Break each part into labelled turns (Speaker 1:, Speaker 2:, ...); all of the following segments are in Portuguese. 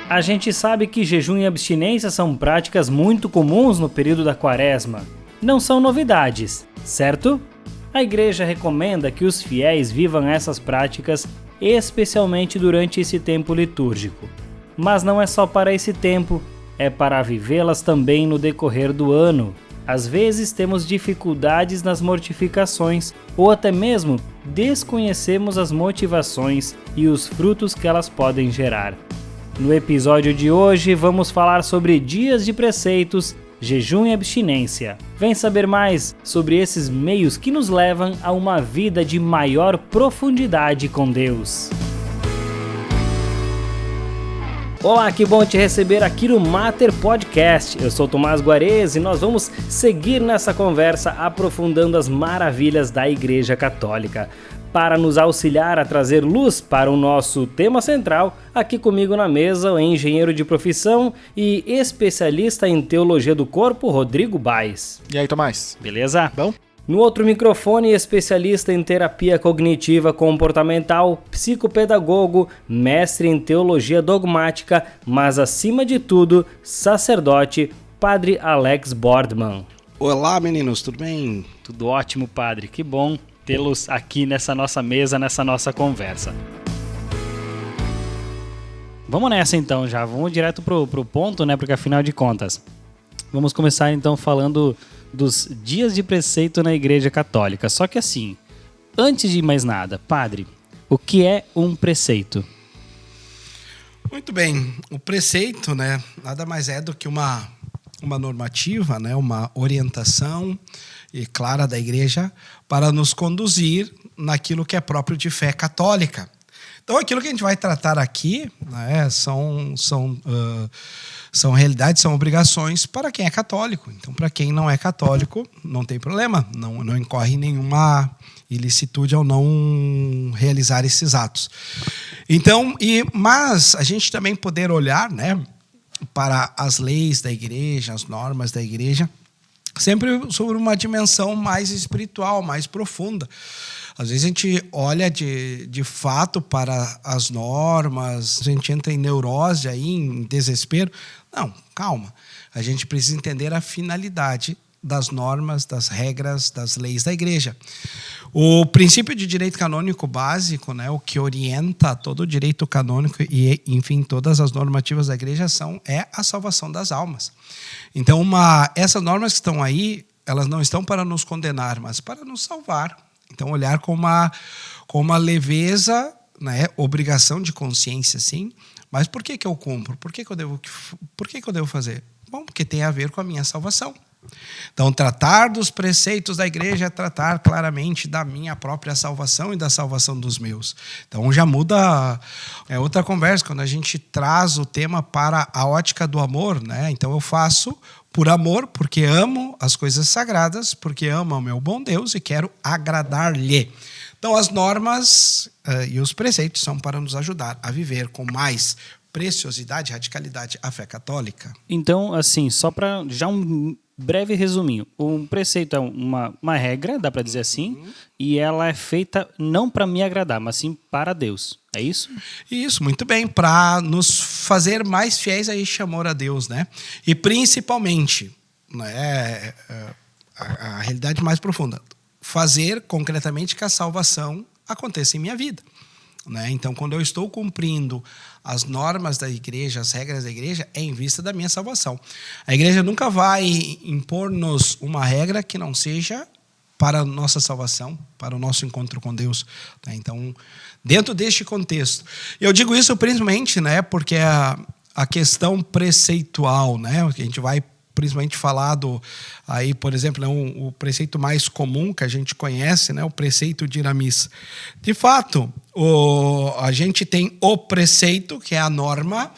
Speaker 1: A gente sabe que jejum e abstinência são práticas muito comuns no período da Quaresma. Não são novidades, certo? A Igreja recomenda que os fiéis vivam essas práticas, especialmente durante esse tempo litúrgico. Mas não é só para esse tempo, é para vivê-las também no decorrer do ano. Às vezes temos dificuldades nas mortificações ou até mesmo desconhecemos as motivações e os frutos que elas podem gerar. No episódio de hoje vamos falar sobre dias de preceitos, jejum e abstinência. Vem saber mais sobre esses meios que nos levam a uma vida de maior profundidade com Deus. Olá, que bom te receber aqui no Mater Podcast. Eu sou Tomás Guarez e nós vamos seguir nessa conversa aprofundando as maravilhas da Igreja Católica. Para nos auxiliar a trazer luz para o nosso tema central, aqui comigo na mesa o engenheiro de profissão e especialista em teologia do corpo, Rodrigo Baes.
Speaker 2: E aí, Tomás?
Speaker 1: Beleza?
Speaker 2: Bom?
Speaker 1: No outro microfone, especialista em terapia cognitiva comportamental, psicopedagogo, mestre em teologia dogmática, mas acima de tudo, sacerdote, Padre Alex Bordman.
Speaker 3: Olá, meninos, tudo bem?
Speaker 1: Tudo ótimo, Padre, que bom tê-los aqui nessa nossa mesa, nessa nossa conversa. Vamos nessa então já, vamos direto pro ponto, né, porque afinal de contas, vamos começar então falando dos dias de preceito na Igreja Católica. Só que assim, antes de mais nada, Padre, o que é um preceito?
Speaker 3: Muito bem, o preceito, né, nada mais é do que uma normativa, né, uma orientação clara da Igreja para nos conduzir naquilo que é próprio de fé católica. Então, aquilo que a gente vai tratar aqui, né, são realidades, são obrigações para quem é católico. Então, para quem não é católico, não tem problema, não incorre nenhuma ilicitude ao não realizar esses atos. Então, mas a gente também poder olhar, né, para as leis da Igreja, as normas da Igreja, sempre sobre uma dimensão mais espiritual, mais profunda. Às vezes a gente olha de fato para as normas, a gente entra em neurose, aí, em desespero. Não, calma. A gente precisa entender a finalidade das normas, das regras, das leis da Igreja. O princípio de direito canônico básico, né, o que orienta todo o direito canônico e, enfim, todas as normativas da Igreja é a salvação das almas. Então, essas normas que estão aí, elas não estão para nos condenar, mas para nos salvar. Então, olhar com uma leveza, né, obrigação de consciência, sim. Mas por que eu cumpro? Por que eu devo fazer? Bom, porque tem a ver com a minha salvação. Então, tratar dos preceitos da Igreja é tratar claramente da minha própria salvação e da salvação dos meus. Então, já muda, é outra conversa, quando a gente traz o tema para a ótica do amor, né? Então, eu faço por amor, porque amo as coisas sagradas, porque amo o meu bom Deus e quero agradar-lhe. Então, as normas e os preceitos são para nos ajudar a viver com mais preciosidade e radicalidade a fé católica.
Speaker 1: Então, assim, só para já um breve resuminho, um preceito é uma regra, dá para dizer assim, e ela é feita não para me agradar, mas sim para Deus. É isso?
Speaker 3: Isso, muito bem, para nos fazer mais fiéis a este amor a Deus, né? E principalmente, né, a realidade mais profunda, fazer concretamente que a salvação aconteça em minha vida. Né? Então, quando eu estou cumprindo as normas da Igreja, as regras da Igreja, é em vista da minha salvação. A Igreja nunca vai impor-nos uma regra que não seja para a nossa salvação, para o nosso encontro com Deus. Tá? Então, dentro deste contexto. Eu digo isso principalmente, né, porque a questão preceitual, né, que a gente vai principalmente falado aí, por exemplo, o preceito mais comum que a gente conhece, né, o preceito de ir à missa. De fato, a gente tem o preceito, que é a norma,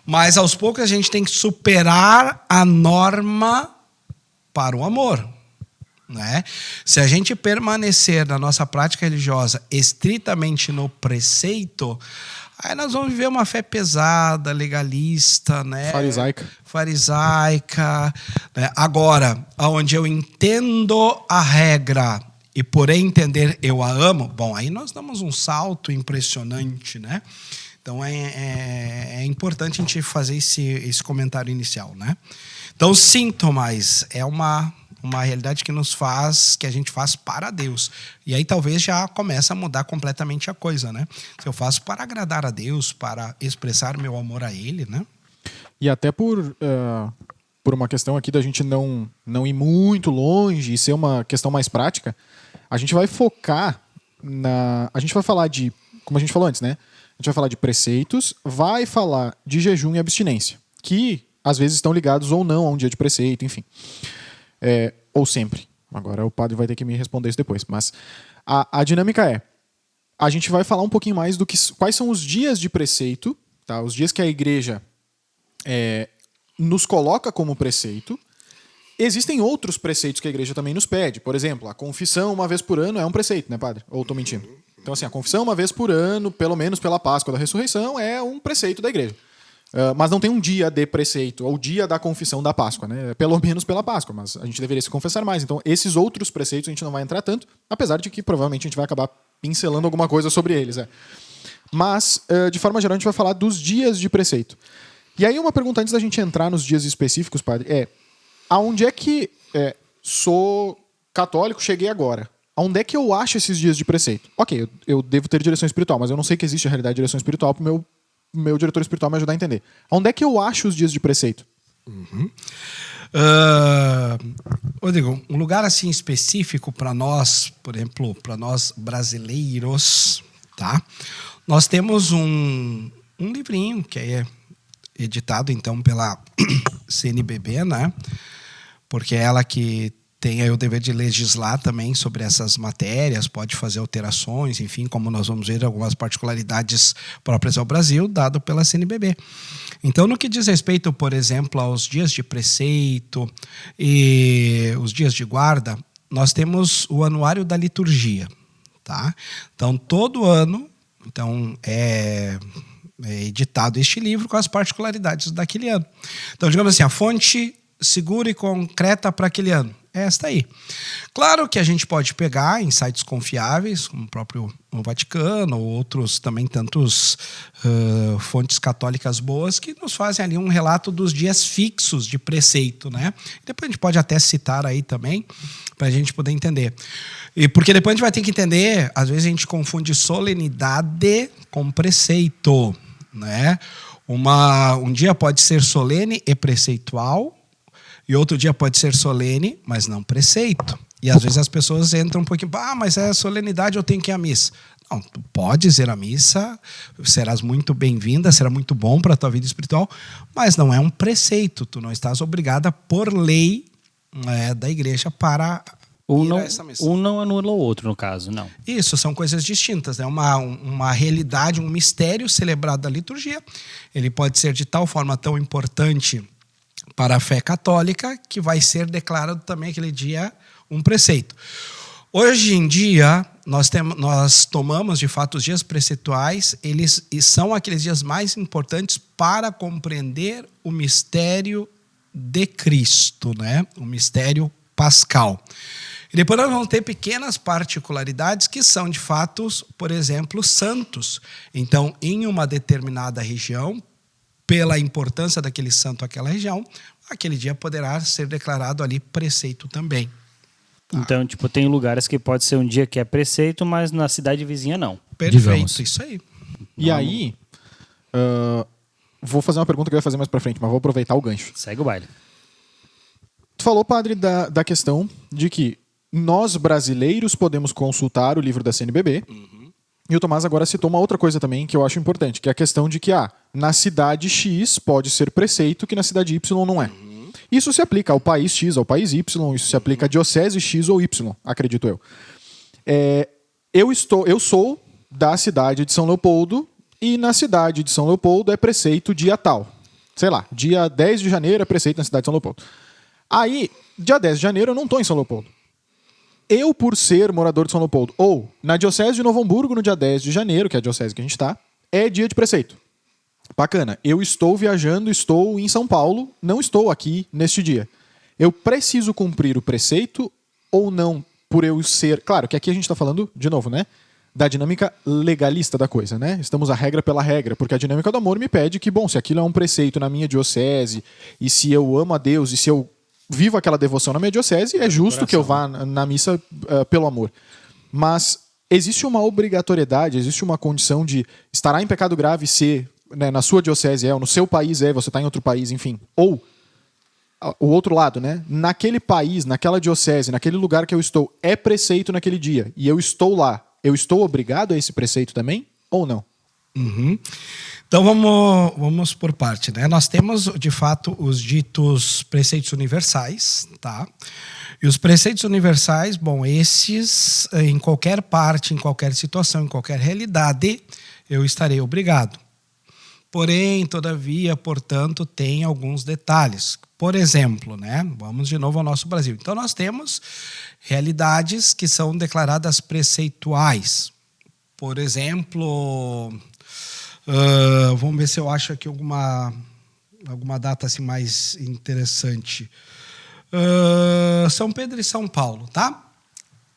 Speaker 3: mas aos poucos a gente tem que superar a norma para o amor. Né? Se a gente permanecer na nossa prática religiosa estritamente no preceito, aí nós vamos viver uma fé pesada, legalista, né? Farisaica. Né? Agora, onde eu entendo a regra e por entender eu a amo, bom, aí nós damos um salto impressionante, né? Então é importante a gente fazer esse comentário inicial, né? Então, sim, Tomás, é uma realidade que a gente faz para Deus. E aí talvez já começa a mudar completamente a coisa, né? Se eu faço para agradar a Deus, para expressar meu amor a Ele, né?
Speaker 2: E até por uma questão aqui da gente não ir muito longe e ser uma questão mais prática, a gente vai focar a gente vai falar de, como a gente falou antes, né? A gente vai falar de preceitos, vai falar de jejum e abstinência, que às vezes estão ligados ou não a um dia de preceito, enfim. Ou sempre. Agora o padre vai ter que me responder isso depois. Mas a dinâmica a gente vai falar um pouquinho mais do quais são os dias de preceito, tá? Os dias que a igreja nos coloca como preceito. Existem outros preceitos que a igreja também nos pede. Por exemplo, a confissão uma vez por ano é um preceito, né, padre? Ou estou mentindo? Então, assim, a confissão uma vez por ano, pelo menos pela Páscoa da Ressurreição, é um preceito da igreja. Mas não tem um dia de preceito, ou dia da confissão da Páscoa, né? Pelo menos pela Páscoa, mas a gente deveria se confessar mais. Então, esses outros preceitos a gente não vai entrar tanto, apesar de que provavelmente a gente vai acabar pincelando alguma coisa sobre eles. Mas, de forma geral, a gente vai falar dos dias de preceito. E aí, uma pergunta antes da gente entrar nos dias específicos, padre, aonde é que sou católico, cheguei agora? Aonde é que eu acho esses dias de preceito? Ok, eu devo ter direção espiritual, mas eu não sei que existe a realidade de direção espiritual para o meu diretor espiritual me ajudar a entender. Onde é que eu acho os dias de preceito?
Speaker 3: Rodrigo, um lugar assim específico para nós, por exemplo, para nós brasileiros, tá? Nós temos um livrinho que é editado então pela CNBB, né? Porque é ela que tem aí o dever de legislar também sobre essas matérias, pode fazer alterações, enfim, como nós vamos ver, algumas particularidades próprias ao Brasil, dado pela CNBB. Então, no que diz respeito, por exemplo, aos dias de preceito e os dias de guarda, nós temos o anuário da liturgia, tá? Então, todo ano, é editado este livro com as particularidades daquele ano. Então, digamos assim, a fonte segura e concreta para aquele ano é esta aí. Claro que a gente pode pegar em sites confiáveis, como o próprio Vaticano, ou outros também tantos fontes católicas boas, que nos fazem ali um relato dos dias fixos de preceito, né? Depois a gente pode até citar aí também, para a gente poder entender. E porque depois a gente vai ter que entender, às vezes a gente confunde solenidade com preceito, né? Um dia pode ser solene e preceitual, e outro dia pode ser solene, mas não preceito. E às vezes as pessoas entram um pouquinho, mas é solenidade, eu tenho que ir à missa. Não, tu podes ir à missa, serás muito bem-vinda, será muito bom para a tua vida espiritual, mas não é um preceito, tu não estás obrigada por lei da igreja para ir a essa missa.
Speaker 1: Um não anula o outro, no caso, não.
Speaker 3: Isso, são coisas distintas, né? Uma realidade, um mistério celebrado da liturgia, ele pode ser de tal forma tão importante para a fé católica, que vai ser declarado também aquele dia um preceito. Hoje em dia, nós tomamos, de fato, os dias preceituais, eles são aqueles dias mais importantes para compreender o mistério de Cristo, né? O mistério pascal. E depois nós vamos ter pequenas particularidades que são, de fato, por exemplo, santos. Então, em uma determinada região, pela importância daquele santo àquela região, aquele dia poderá ser declarado ali preceito também. Tá?
Speaker 1: Então, tem lugares que pode ser um dia que é preceito, mas na cidade vizinha não.
Speaker 3: Perfeito,
Speaker 1: digamos.
Speaker 3: Isso aí.
Speaker 2: E aí, vou fazer uma pergunta que eu ia fazer mais pra frente, mas vou aproveitar o gancho.
Speaker 1: Segue o baile.
Speaker 2: Tu falou, padre, da questão de que nós brasileiros podemos consultar o livro da CNBB. E o Tomás agora citou uma outra coisa também que eu acho importante, que é a questão de que na cidade X pode ser preceito que na cidade Y não é. Isso se aplica ao país X, ao país Y, isso se aplica à diocese X ou Y, acredito eu. Eu sou da cidade de São Leopoldo e na cidade de São Leopoldo é preceito dia tal. Sei lá, dia 10 de janeiro é preceito na cidade de São Leopoldo. Aí, dia 10 de janeiro eu não estou em São Leopoldo. Eu, por ser morador de São Leopoldo, ou na diocese de Novo Hamburgo, no dia 10 de janeiro, que é a diocese que a gente está, é dia de preceito. Bacana. Eu estou viajando, estou em São Paulo, não estou aqui neste dia. Eu preciso cumprir o preceito ou não, por eu ser... Claro que aqui a gente está falando, de novo, né? da dinâmica legalista da coisa, né? Estamos a regra pela regra, porque a dinâmica do amor me pede que, bom, se aquilo é um preceito na minha diocese, e se eu amo a Deus, e se eu vivo aquela devoção na minha diocese, é justo que eu vá na missa pelo amor. Mas existe uma obrigatoriedade, existe uma condição de estará em pecado grave se, né, na sua diocese ou no seu país você está em outro país, enfim. Ou o outro lado, né? Naquele país, naquela diocese, naquele lugar que eu estou, é preceito naquele dia, e eu estou lá. Eu estou obrigado a esse preceito também ou não?
Speaker 3: Uhum. Então vamos por parte, né? Nós temos, de fato, os ditos preceitos universais, tá? E os preceitos universais, bom, esses, em qualquer parte, em qualquer situação, em qualquer realidade, eu estarei obrigado. Porém, todavia, portanto, tem alguns detalhes. Por exemplo, né? Vamos de novo ao nosso Brasil. Então, nós temos realidades que são declaradas preceituais. Por exemplo, vamos ver se eu acho aqui alguma data assim mais interessante. São Pedro e São Paulo, tá?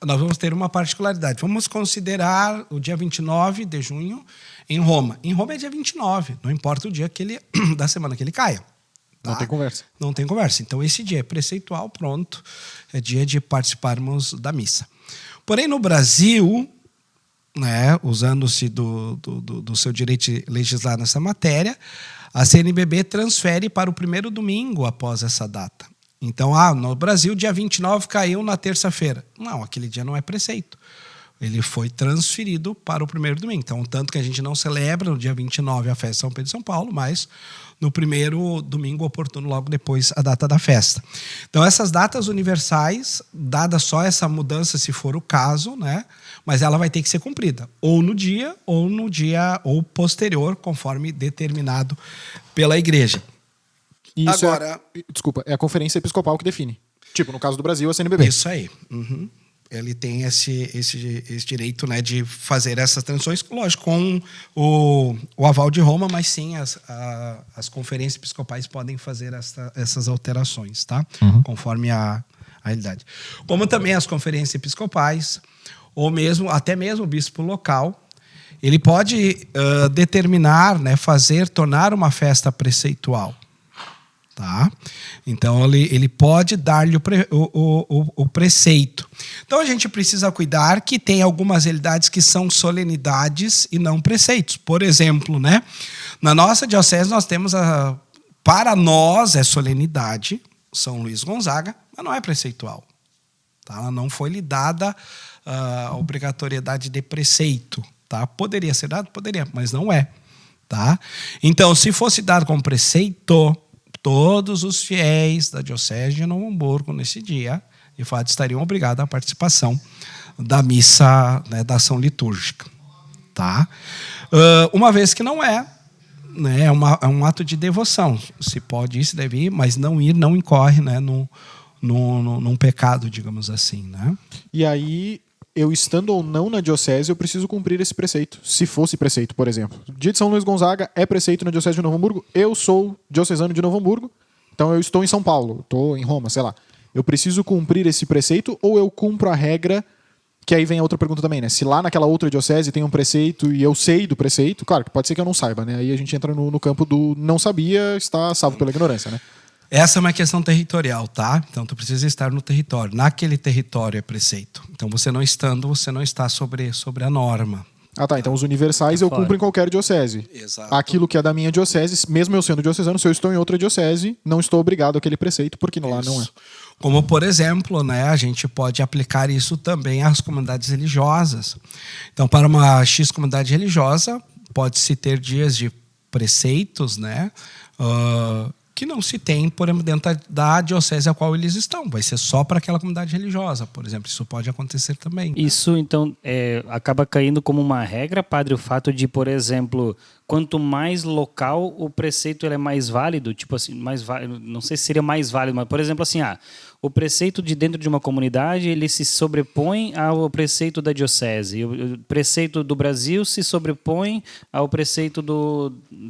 Speaker 3: Nós vamos ter uma particularidade. Vamos considerar o dia 29 de junho em Roma. Em Roma é dia 29, não importa o dia da semana que ele caia. Tá?
Speaker 2: Não tem conversa.
Speaker 3: Não tem conversa. Então, esse dia é preceitual, pronto. É dia de participarmos da missa. Porém, no Brasil, né, usando-se do seu direito de legislar nessa matéria, a CNBB transfere para o primeiro domingo após essa data. Então, no Brasil, dia 29 caiu na terça-feira. Não, aquele dia não é preceito. Ele foi transferido para o primeiro domingo. Então, tanto que a gente não celebra no dia 29 a festa de São Pedro e São Paulo, mas no primeiro domingo oportuno, logo depois, a data da festa. Então, essas datas universais, dada só essa mudança, se for o caso, né? Mas ela vai ter que ser cumprida, ou no dia ou posterior, conforme determinado pela igreja.
Speaker 2: Isso
Speaker 3: agora,
Speaker 2: é a Conferência Episcopal que define. Tipo, no caso do Brasil, a CNBB.
Speaker 3: Isso aí. Uhum. Ele tem esse direito, né, de fazer essas transições, lógico, com o aval de Roma, mas sim as conferências episcopais podem fazer essas alterações, tá? Uhum. Conforme a realidade. Como também as conferências episcopais, ou até mesmo o bispo local, ele pode determinar, né, tornar uma festa preceitual. Tá? Então, ele pode dar-lhe o preceito. Então, a gente precisa cuidar que tem algumas realidades que são solenidades e não preceitos. Por exemplo, né? Na nossa diocese, nós temos, para nós, é solenidade, São Luís Gonzaga, mas não é preceitual. Tá? Ela não foi lhe dada a obrigatoriedade de preceito. Tá? Poderia ser dado? Poderia, mas não é. Tá? Então, se fosse dado como preceito, todos os fiéis da Diocese de Novo Hamburgo, nesse dia, de fato, estariam obrigados à participação da missa, né, da ação litúrgica. Tá? Uma vez que não é, né, é um ato de devoção. Se pode ir, se deve ir, mas não ir não incorre, né, num pecado, digamos assim. Né?
Speaker 2: E aí, eu estando ou não na diocese, eu preciso cumprir esse preceito. Se fosse preceito, por exemplo. Dia de São Luís Gonzaga é preceito na diocese de Novo Hamburgo. Eu sou diocesano de Novo Hamburgo, então eu estou em São Paulo, estou em Roma, sei lá. Eu preciso cumprir esse preceito ou eu cumpro a regra, que aí vem a outra pergunta também, né? Se lá naquela outra diocese tem um preceito e eu sei do preceito, claro, que pode ser que eu não saiba, né? Aí a gente entra no campo do não sabia, está salvo pela ignorância, né?
Speaker 3: Essa é uma questão territorial, tá? Então, tu precisa estar no território. Naquele território é preceito. Então, você não estando, você não está sobre a norma.
Speaker 2: Ah, tá. Então, os universais eu cumpro em qualquer diocese.
Speaker 3: Exato.
Speaker 2: Aquilo que é da minha diocese, mesmo eu sendo diocesano, se eu estou em outra diocese, não estou obrigado àquele preceito, porque lá não é.
Speaker 3: Como, por exemplo, né, a gente pode aplicar isso também às comunidades religiosas. Então, para uma X comunidade religiosa, pode-se ter dias de preceitos, né? Que não se tem, por exemplo, dentro da diocese a qual eles estão. Vai ser só para aquela comunidade religiosa, por exemplo. Isso pode acontecer também.
Speaker 1: Isso, então, acaba caindo como uma regra, padre, o fato de, por exemplo, quanto mais local o preceito ele é mais válido, tipo assim, não sei se seria mais válido, mas, por exemplo, assim, o preceito de dentro de uma comunidade ele se sobrepõe ao preceito da diocese. O preceito do Brasil se sobrepõe ao preceito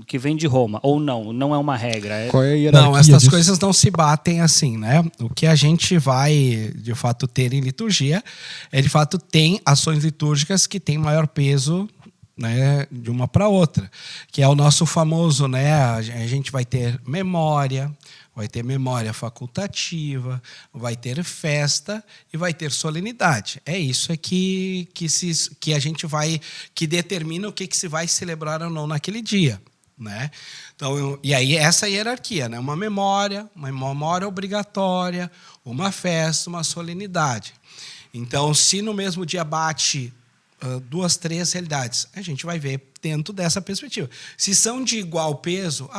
Speaker 1: que vem de Roma. Ou não é uma regra.
Speaker 2: Qual é a hierarquia
Speaker 3: Não, essas
Speaker 2: disso?
Speaker 3: coisas não se batem assim, né? O que a gente vai, de fato, ter em liturgia é, de fato, tem ações litúrgicas que têm maior peso, né, de uma para outra, que é o nosso famoso, né? A gente vai ter memória facultativa, vai ter festa e vai ter solenidade. É isso que a gente vai, que determina o que se vai celebrar ou não naquele dia, né? Então, e aí essa hierarquia, né? Uma memória obrigatória, uma festa, uma solenidade. Então, se no mesmo dia bate 2, 3 realidades, a gente vai ver dentro dessa perspectiva. Se são de igual peso,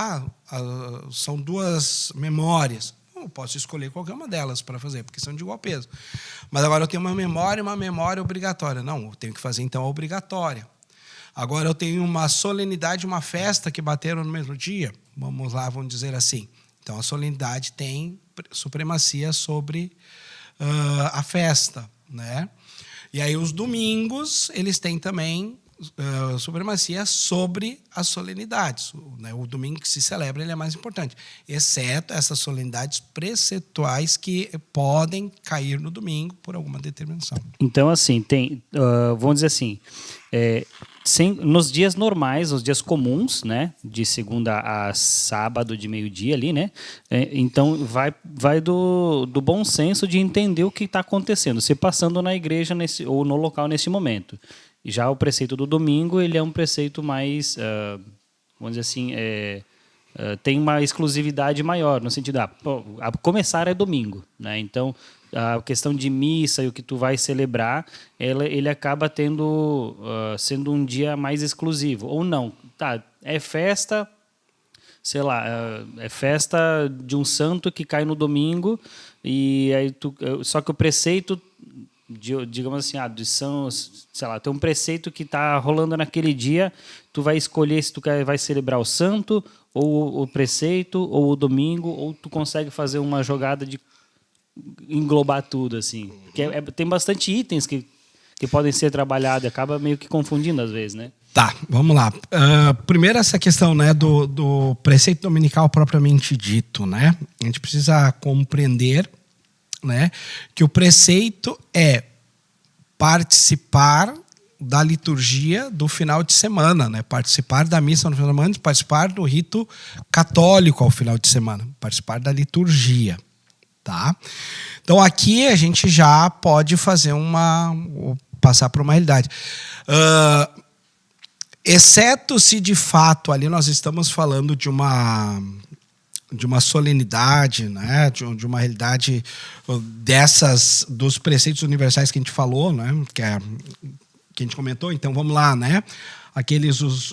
Speaker 3: são 2 memórias, eu posso escolher qualquer uma delas para fazer, porque são de igual peso. Mas agora eu tenho uma memória obrigatória. Não, eu tenho que fazer então a obrigatória. Agora eu tenho uma solenidade, uma festa que bateram no mesmo dia. Vamos lá, vamos dizer assim. Então a solenidade tem supremacia sobre a festa, né? E aí os domingos, eles têm também supremacia sobre as solenidades. Né? O domingo que se celebra ele é mais importante, exceto essas solenidades preceituais que podem cair no domingo por alguma determinação.
Speaker 1: Então, assim, vamos dizer assim, nos dias normais, os dias comuns, né, de segunda a sábado, de meio-dia ali, né, então vai do bom senso de entender o que está acontecendo, se passando na igreja ou no local nesse momento. Já o preceito do domingo, ele é um preceito mais, vamos dizer assim, tem uma exclusividade maior, no sentido, a começar é domingo, né, então a questão de missa e o que tu vai celebrar, ele acaba sendo um dia mais exclusivo. Ou não, é festa, sei lá, é festa de um santo que cai no domingo, e aí só que o preceito, digamos assim, sei lá, tem um preceito que está rolando naquele dia, tu vai escolher se tu vai celebrar o santo, ou o preceito, ou o domingo, ou tu consegue fazer uma jogada de englobar tudo, assim. Tem bastante itens que podem ser trabalhados e acaba meio que confundindo às vezes, né?
Speaker 3: Tá, vamos lá. Primeiro essa questão, né, do preceito dominical propriamente dito, né? A gente precisa compreender, né, que o preceito é participar da liturgia do final de semana, né? Participar da missa no final de semana, participar do rito católico ao final de semana, participar da liturgia. Tá? Então aqui a gente já pode fazer passar por uma realidade. Exceto se de fato ali nós estamos falando de uma solenidade, né? de uma realidade dos preceitos universais que a gente falou, né? que a gente comentou. Então vamos lá, né?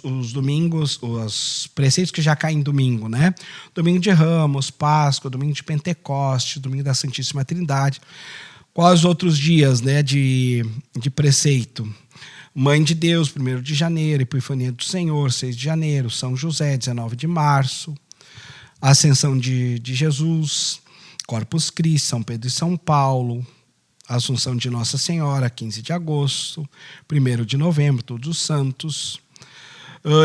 Speaker 3: Os domingos, os preceitos que já caem em domingo, né? Domingo de Ramos, Páscoa, domingo de Pentecostes, domingo da Santíssima Trindade. Quais os outros dias, né, de preceito? Mãe de Deus, 1º de janeiro, Epifania do Senhor, 6 de janeiro, São José, 19 de março, Ascensão de Jesus, Corpus Christi, São Pedro e São Paulo, Assunção de Nossa Senhora, 15 de agosto, 1º de novembro, Todos os Santos,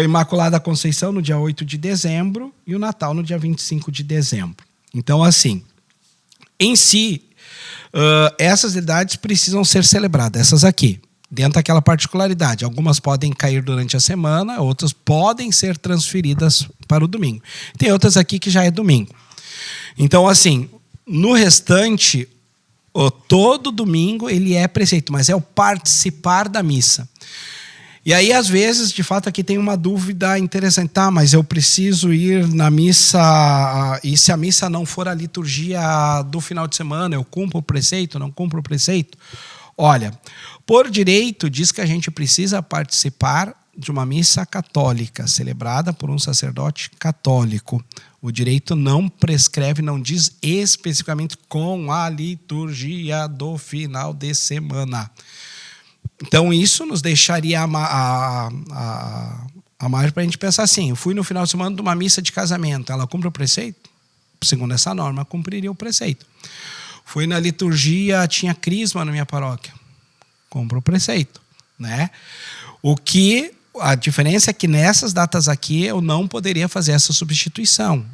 Speaker 3: Imaculada Conceição no dia 8 de dezembro e o Natal no dia 25 de dezembro. Então, assim, em si, essas idades precisam ser celebradas, essas aqui, dentro daquela particularidade. Algumas podem cair durante a semana, outras podem ser transferidas para o domingo. Tem outras aqui que já é domingo. Então, assim, no restante, todo domingo ele é preceito, mas é o participar da missa. E aí, às vezes, de fato, aqui tem uma dúvida interessante. Tá, mas eu preciso ir na missa, e se a missa não for a liturgia do final de semana, eu cumpro o preceito, não cumpro o preceito? Olha, por direito, diz que a gente precisa participar de uma missa católica, celebrada por um sacerdote católico. O direito não prescreve, não diz especificamente com a liturgia do final de semana. Então, isso nos deixaria a margem para a gente pensar assim: eu fui no final de semana de uma missa de casamento, ela cumpre o preceito? Segundo essa norma, cumpriria o preceito. Fui na liturgia, tinha crisma na minha paróquia. Compro o preceito, né? A diferença é que nessas datas aqui eu não poderia fazer essa substituição.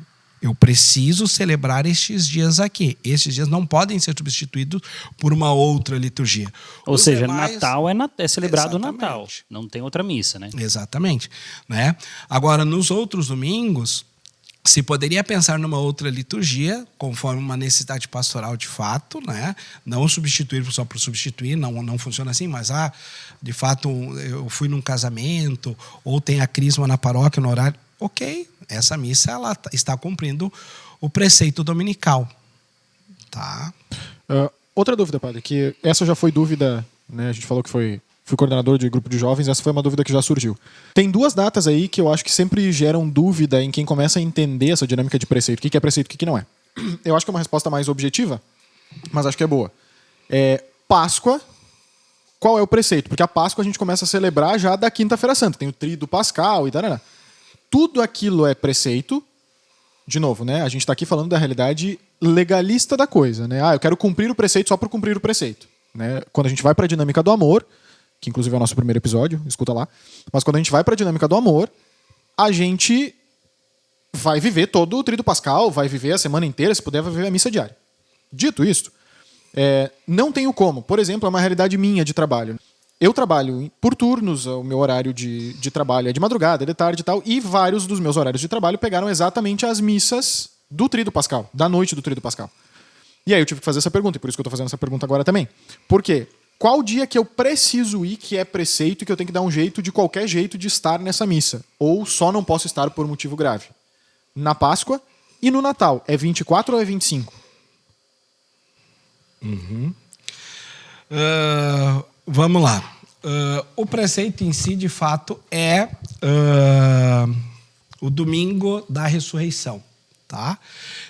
Speaker 3: Eu preciso celebrar estes dias aqui. Estes dias não podem ser substituídos por uma outra liturgia.
Speaker 1: Ou seja, Natal é celebrado o
Speaker 3: Exatamente.
Speaker 1: Natal. Não tem outra missa, né?
Speaker 3: Exatamente, né? Agora, nos outros domingos, se poderia pensar numa outra liturgia, conforme uma necessidade pastoral de fato, né? Não substituir só por substituir, não funciona assim, mas de fato eu fui num casamento, ou tem a crisma na paróquia no horário, ok, essa missa ela está cumprindo o preceito dominical. Tá?
Speaker 2: Outra dúvida, padre, que essa já foi dúvida, né? A gente falou que fui coordenador de grupo de jovens, essa foi uma dúvida que já surgiu. Tem 2 datas aí que eu acho que sempre geram dúvida em quem começa a entender essa dinâmica de preceito. O que é preceito e o que não é. Eu acho que é uma resposta mais objetiva, mas acho que é boa. Páscoa, qual é o preceito? Porque a Páscoa a gente começa a celebrar já da Quinta-feira Santa. Tem o Tríduo Pascal e tal. Tudo aquilo é preceito. De novo, né? A gente está aqui falando da realidade legalista da coisa, né? Eu quero cumprir o preceito só por cumprir o preceito, né? Quando a gente vai para a dinâmica do amor, que inclusive é o nosso primeiro episódio, escuta lá. Mas quando a gente vai para a dinâmica do amor, a gente vai viver todo o Tríduo Pascal, vai viver a semana inteira, se puder, vai viver a missa diária. Dito isto, não tenho como. Por exemplo, é uma realidade minha de trabalho. Eu trabalho por turnos, o meu horário de trabalho é de madrugada, é de tarde e tal, e vários dos meus horários de trabalho pegaram exatamente as missas do Tríduo Pascal, da noite do Tríduo Pascal. E aí eu tive que fazer essa pergunta, e por isso que eu estou fazendo essa pergunta agora também. Por quê? Qual dia que eu preciso ir, que é preceito, e que eu tenho que dar um jeito, de qualquer jeito, de estar nessa missa? Ou só não posso estar por motivo grave? Na Páscoa e no Natal. É 24 ou é 25?
Speaker 3: Vamos lá. O preceito em si, de fato, é o domingo da ressurreição. Tá?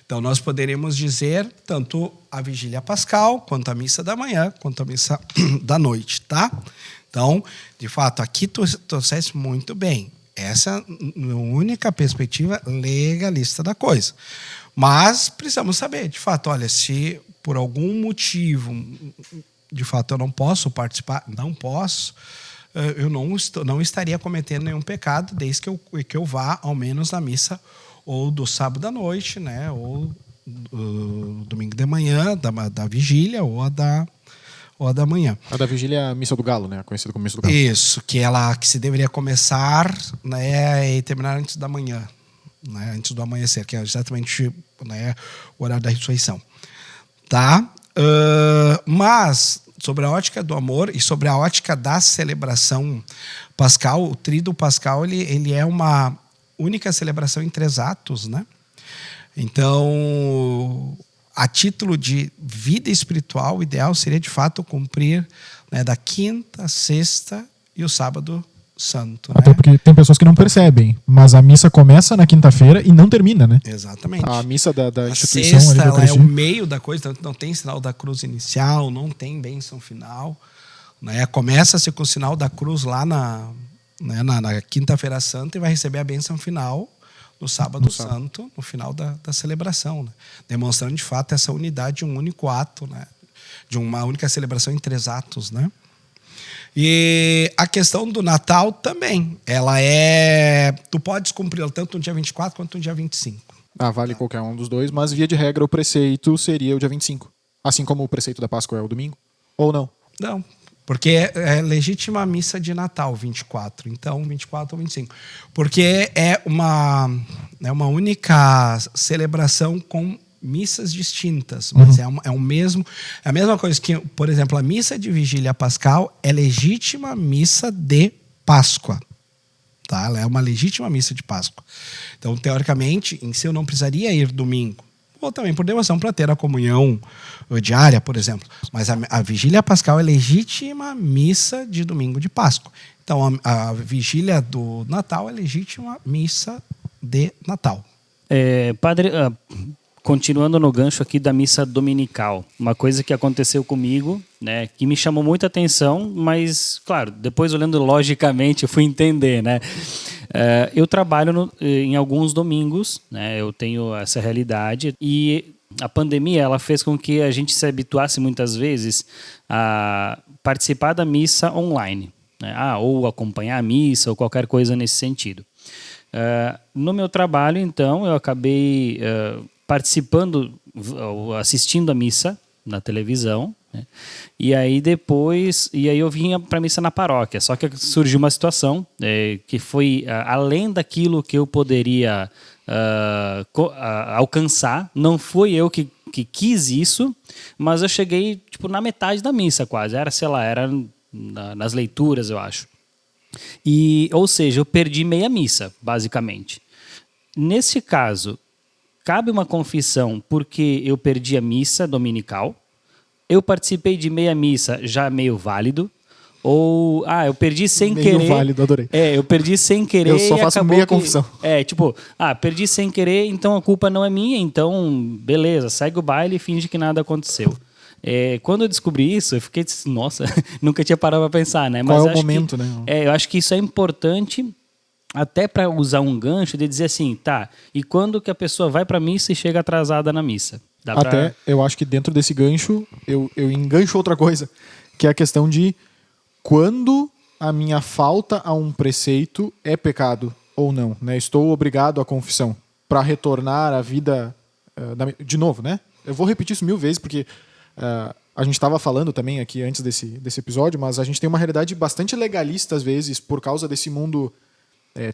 Speaker 3: Então, nós poderíamos dizer tanto a vigília pascal, quanto a missa da manhã, quanto a missa da noite. Tá? Então, de fato, aqui tu trouxeste muito bem. Essa é a única perspectiva legalista da coisa. Mas precisamos saber, de fato, olha, se por algum motivo, de fato, eu não posso participar, eu não estaria cometendo nenhum pecado, desde que eu vá, ao menos, na missa ou do sábado à noite, né? Ou domingo de manhã, da vigília, ou a da manhã.
Speaker 2: A da vigília é a missa do galo, né? Conhecida como missa do galo.
Speaker 3: Isso, que se deveria começar, né, e terminar antes da manhã, né, antes do amanhecer, que é exatamente, né, o horário da ressurreição. Tá? Mas, sobre a ótica do amor e sobre a ótica da celebração pascal, o Tríduo Pascal ele é uma única celebração em 3 atos, né? Então, a título de vida espiritual, o ideal seria, de fato, cumprir, né, da quinta, sexta e o sábado santo.
Speaker 2: Até
Speaker 3: né?
Speaker 2: porque tem pessoas que não percebem, mas a missa começa na quinta-feira e não termina, né?
Speaker 3: Exatamente.
Speaker 2: A missa da
Speaker 3: A
Speaker 2: instituição...
Speaker 3: sexta,
Speaker 2: ali da
Speaker 3: ela é o
Speaker 2: Eucaristia.
Speaker 3: meio da coisa, então não tem sinal da cruz inicial, não tem bênção final. Né? Começa-se com o sinal da cruz lá na quinta-feira santa e vai receber a bênção final no sábado santo, no final da celebração. Né? Demonstrando, de fato, essa unidade de um único ato, né? De uma única celebração em 3 atos. Né? E a questão do Natal também. Ela tu podes cumpri-la tanto no dia 24 quanto no dia 25.
Speaker 2: Vale qualquer um dos dois, mas via de regra o preceito seria o dia 25. Assim como o preceito da Páscoa é o domingo? Ou não?
Speaker 3: Não, porque é legítima missa de Natal, 24. Então, 24 ou 25. Porque é uma única celebração com missas distintas. Mas é a mesma coisa que, por exemplo, a missa de vigília pascal é legítima missa de Páscoa. Tá? Ela é uma legítima missa de Páscoa. Então, teoricamente, em si eu não precisaria ir domingo. Ou também por devoção para ter a comunhão diária, por exemplo. Mas a vigília pascal é legítima missa de domingo de Páscoa. Então, a vigília do Natal é legítima missa de Natal.
Speaker 1: Padre, continuando no gancho aqui da missa dominical, uma coisa que aconteceu comigo, né, que me chamou muita atenção, mas, claro, depois olhando logicamente eu fui entender, né? Eu trabalho em alguns domingos, né? Eu tenho essa realidade e A pandemia ela fez com que a gente se habituasse muitas vezes a participar da missa online, né? Ou acompanhar a missa ou qualquer coisa nesse sentido. No meu trabalho, então, eu acabei participando, assistindo a missa na televisão, né? E aí eu vinha para a missa na paróquia. Só que surgiu uma situação que foi além daquilo que eu poderia alcançar. Não fui eu que quis isso, mas eu cheguei na metade da missa quase. Era nas leituras, eu acho. Ou seja, eu perdi meia missa, basicamente. Nesse caso, cabe uma confissão porque eu perdi a missa dominical. Eu participei de meia missa já meio válido. Ou, eu perdi sem querer.
Speaker 2: Meio válido, adorei.
Speaker 1: Eu perdi sem querer.
Speaker 2: Eu só faço meia confissão.
Speaker 1: Perdi sem querer, então a culpa não é minha, então beleza, segue o baile e finge que nada aconteceu. Quando eu descobri isso, eu fiquei, nossa, nunca tinha parado para pensar, né?
Speaker 2: Qual é o momento, né?
Speaker 1: Eu acho que isso é importante até para usar um gancho de dizer assim, tá, e quando que a pessoa vai para a missa e chega atrasada na missa?
Speaker 2: Eu acho que dentro desse gancho, eu engancho outra coisa, que é a questão de quando a minha falta a um preceito é pecado ou não, né? Estou obrigado à confissão para retornar à vida de novo, né? Eu vou repetir isso 1000 vezes porque a gente estava falando também aqui antes desse episódio, mas a gente tem uma realidade bastante legalista às vezes por causa desse mundo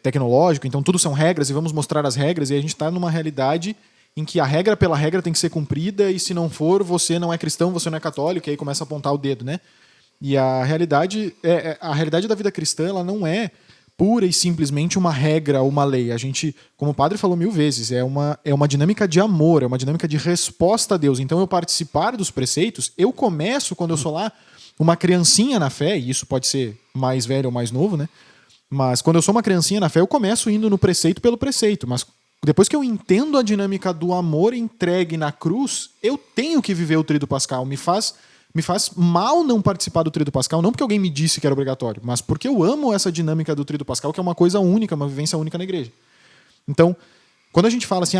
Speaker 2: tecnológico, então tudo são regras e vamos mostrar as regras, e a gente está numa realidade em que a regra pela regra tem que ser cumprida, e se não for, você não é cristão, você não é católico, e aí começa a apontar o dedo, né? E a realidade da vida cristã, ela não é pura e simplesmente uma regra ou uma lei. A gente, como o padre falou 1000 vezes, é uma dinâmica de amor, é uma dinâmica de resposta a Deus. Então, eu participar dos preceitos, eu começo, quando eu sou lá, uma criancinha na fé, e isso pode ser mais velho ou mais novo, né? Mas quando eu sou uma criancinha na fé, eu começo indo no preceito pelo preceito. Mas depois que eu entendo a dinâmica do amor entregue na cruz, eu tenho que viver o Tríduo Pascal. Me faz mal não participar do Tríduo Pascal, não porque alguém me disse que era obrigatório, mas porque eu amo essa dinâmica do Tríduo Pascal, que é uma coisa única, uma vivência única na igreja. Então, quando a gente fala assim,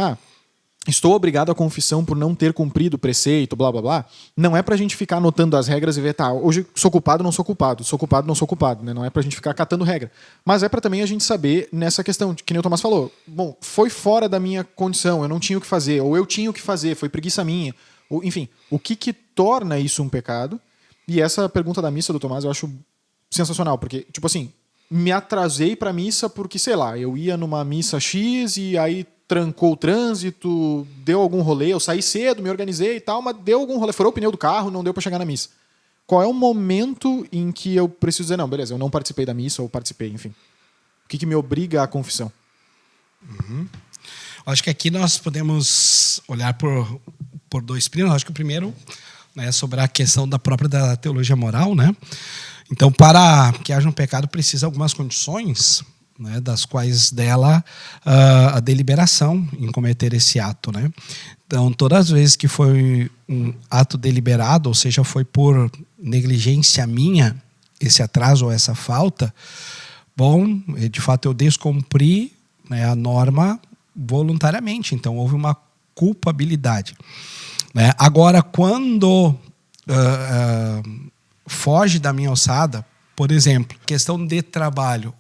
Speaker 2: estou obrigado à confissão por não ter cumprido o preceito, blá, blá, blá, não é pra gente ficar anotando as regras e ver, hoje sou culpado, não sou culpado, não sou culpado, né? Não é pra gente ficar catando regra. Mas é pra também a gente saber nessa questão, que nem o Tomás falou, bom, foi fora da minha condição, eu não tinha o que fazer, ou eu tinha o que fazer, foi preguiça minha, ou, enfim, o que torna isso um pecado? E essa pergunta da missa do Tomás eu acho sensacional, porque, tipo assim, me atrasei pra missa porque, sei lá, eu ia numa missa X e aí trancou o trânsito, deu algum rolê, eu saí cedo, me organizei e tal, mas deu algum rolê, furou o pneu do carro, não deu para chegar na missa. Qual é o momento em que eu preciso dizer, não, beleza, eu não participei da missa ou participei, enfim. O que me obriga à confissão?
Speaker 3: Acho que aqui nós podemos olhar por dois primos. Acho que o primeiro é sobre a questão da teologia moral, né? Então, para que haja um pecado, precisa algumas condições, né, das quais dela a deliberação em cometer esse ato, né? Então, todas as vezes que foi um ato deliberado, ou seja, foi por negligência minha, esse atraso ou essa falta, bom, de fato eu descumpri, né, a norma voluntariamente, então houve uma culpabilidade, né? Agora, quando foge da minha alçada, por exemplo, questão de trabalho,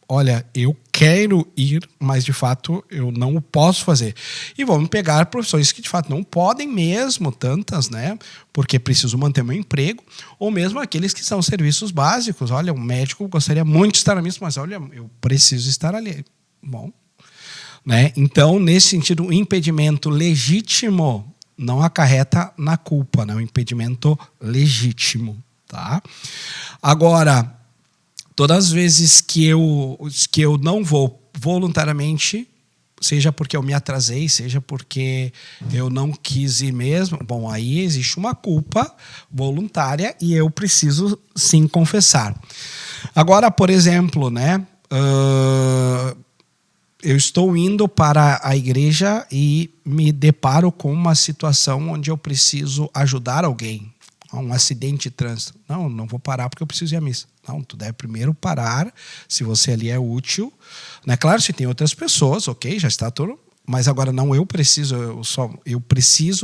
Speaker 3: olha, eu quero ir, mas de fato eu não o posso fazer. E vamos pegar profissões que de fato não podem mesmo, tantas, né? Porque preciso manter meu emprego, ou mesmo aqueles que são serviços básicos. Olha, um médico gostaria muito de estar na missa, mas olha, eu preciso estar ali. Bom, né? Então, nesse sentido, o impedimento legítimo não acarreta na culpa, né? O impedimento legítimo, tá? Agora, todas as vezes que eu não vou voluntariamente, seja porque eu me atrasei, seja porque eu não quis ir mesmo, bom, aí existe uma culpa voluntária e eu preciso sim confessar. Agora, por exemplo, né, eu estou indo para a igreja e me deparo com uma situação onde eu preciso ajudar alguém. Um acidente de trânsito. Não vou parar porque eu preciso ir à missa. Não, tu deve primeiro parar, se você ali é útil. Né? Claro, se tem outras pessoas, ok, já está tudo. mas agora não, eu preciso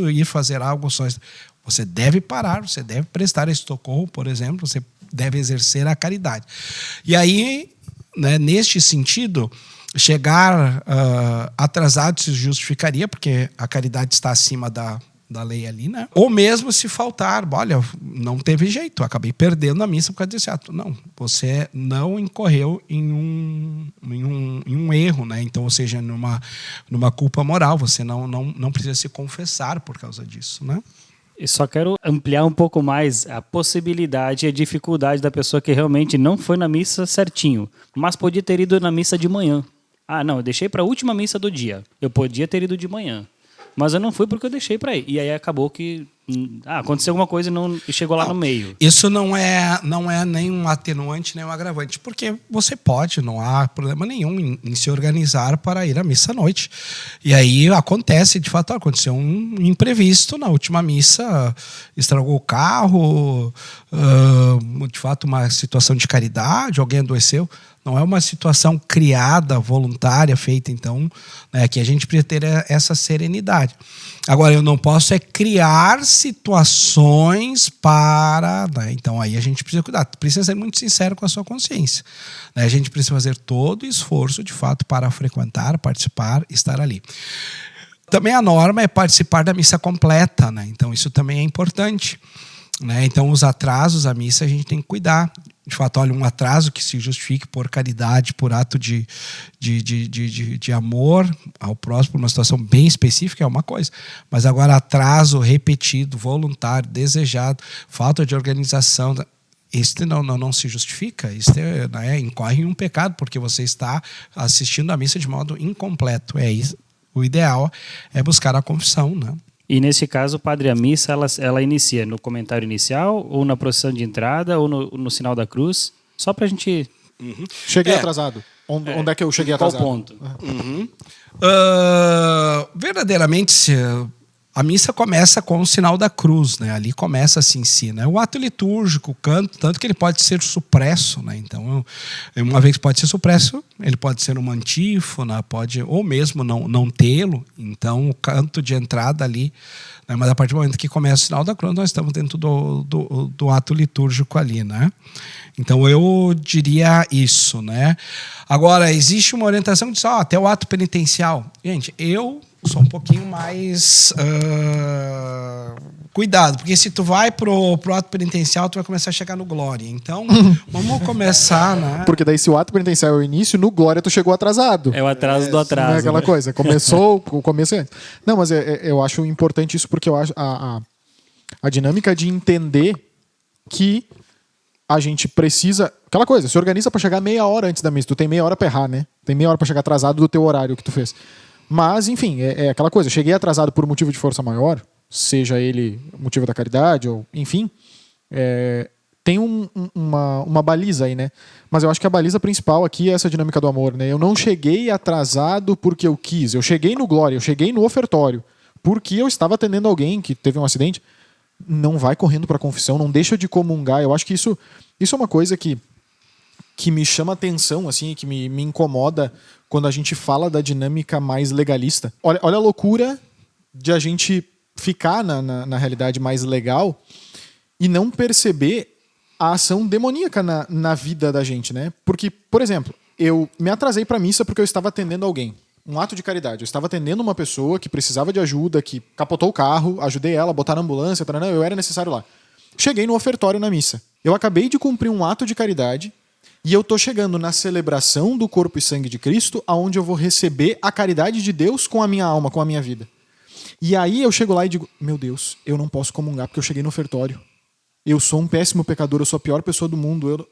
Speaker 3: ir fazer algo só. Você deve parar, você deve prestar esse socorro, por exemplo, você deve exercer a caridade. E aí, né, neste sentido, chegar atrasado se justificaria, porque a caridade está acima da lei ali, né? Ou mesmo se faltar, olha, não teve jeito, acabei perdendo a missa por causa desse ato. Não, você não incorreu em um erro, né? Então, ou seja, numa culpa moral, você não precisa se confessar por causa disso, né?
Speaker 1: E só quero ampliar um pouco mais a possibilidade e a dificuldade da pessoa que realmente não foi na missa certinho, mas podia ter ido na missa de manhã. Ah, não, eu deixei para a última missa do dia. Eu podia ter ido de manhã, mas eu não fui porque eu deixei para ir. E aí acabou que aconteceu alguma coisa e chegou lá no meio.
Speaker 3: Isso não é nem um atenuante, nem um agravante, porque você pode, não há problema nenhum em se organizar para ir à missa à noite. E aí acontece, de fato, aconteceu um imprevisto na última missa, estragou o carro, de fato, uma situação de caridade, alguém adoeceu. Não é uma situação criada, voluntária, feita, então, né, que a gente precisa ter essa serenidade. Agora, eu não posso criar situações para... Né, então, aí a gente precisa cuidar. Precisa ser muito sincero com a sua consciência. Né, a gente precisa fazer todo o esforço, de fato, para frequentar, participar, estar ali. Também a norma é participar da missa completa. Né, então, isso também é importante. Né, então, os atrasos à missa a gente tem que cuidar. De fato, olha, um atraso que se justifique por caridade, por ato de amor ao próximo, por uma situação bem específica, é uma coisa. Mas agora, atraso repetido, voluntário, desejado, falta de organização, este não se justifica. Este incorre em um pecado, porque você está assistindo a missa de modo incompleto. É isso. O ideal é buscar a confissão, né?
Speaker 1: E nesse caso, padre, a missa ela inicia no comentário inicial, ou na procissão de entrada, ou no sinal da cruz? Só para a gente...
Speaker 2: Cheguei atrasado. Onde é que eu cheguei atrasado?
Speaker 1: Qual ponto?
Speaker 3: Verdadeiramente, a missa começa com o sinal da cruz, né? Ali começa assim, si, né? O ato litúrgico, o canto, tanto que ele pode ser supresso, né? Então, uma vez que pode ser supresso, ele pode ser uma antífona, pode, ou mesmo não tê-lo. Então, o canto de entrada ali, né? Mas a partir do momento que começa o sinal da cruz, nós estamos dentro do ato litúrgico ali, né? Então, eu diria isso, né? Agora, existe uma orientação que diz, até o ato penitencial. Gente, eu sou um pouquinho mais cuidado, porque se tu vai pro ato penitencial, tu vai começar a chegar no glória. Então, vamos começar, né?
Speaker 2: Porque daí se o ato penitencial é o início, no glória tu chegou atrasado.
Speaker 1: É o atraso do atraso.
Speaker 2: Não é aquela coisa, começou, o começo é antes. Não, mas eu acho importante isso, porque eu acho a dinâmica de entender que a gente precisa... Aquela coisa, se organiza para chegar meia hora antes da missa. Tu tem meia hora para errar, né? Tem meia hora para chegar atrasado do teu horário que tu fez. Mas, enfim, é aquela coisa. Cheguei atrasado por motivo de força maior, seja ele motivo da caridade, ou enfim, tem uma baliza aí, né? Mas eu acho que a baliza principal aqui é essa dinâmica do amor, né? Eu não cheguei atrasado porque eu quis. Eu cheguei no glória, eu cheguei no ofertório porque eu estava atendendo alguém que teve um acidente. Não vai correndo para a confissão, não deixa de comungar. Eu acho que isso é uma coisa que me chama atenção, assim, que me incomoda quando a gente fala da dinâmica mais legalista. Olha a loucura de a gente ficar na realidade mais legal e não perceber a ação demoníaca na vida da gente, né? Porque, por exemplo, eu me atrasei para a missa porque eu estava atendendo alguém. Um ato de caridade. Eu estava atendendo uma pessoa que precisava de ajuda, que capotou o carro, ajudei ela a botar na ambulância, eu era necessário lá. Cheguei no ofertório na missa. Eu acabei de cumprir um ato de caridade e eu estou chegando na celebração do corpo e sangue de Cristo, onde eu vou receber a caridade de Deus com a minha alma, com a minha vida. E aí eu chego lá e digo, meu Deus, eu não posso comungar porque eu cheguei no ofertório. Eu sou um péssimo pecador, eu sou a pior pessoa do mundo.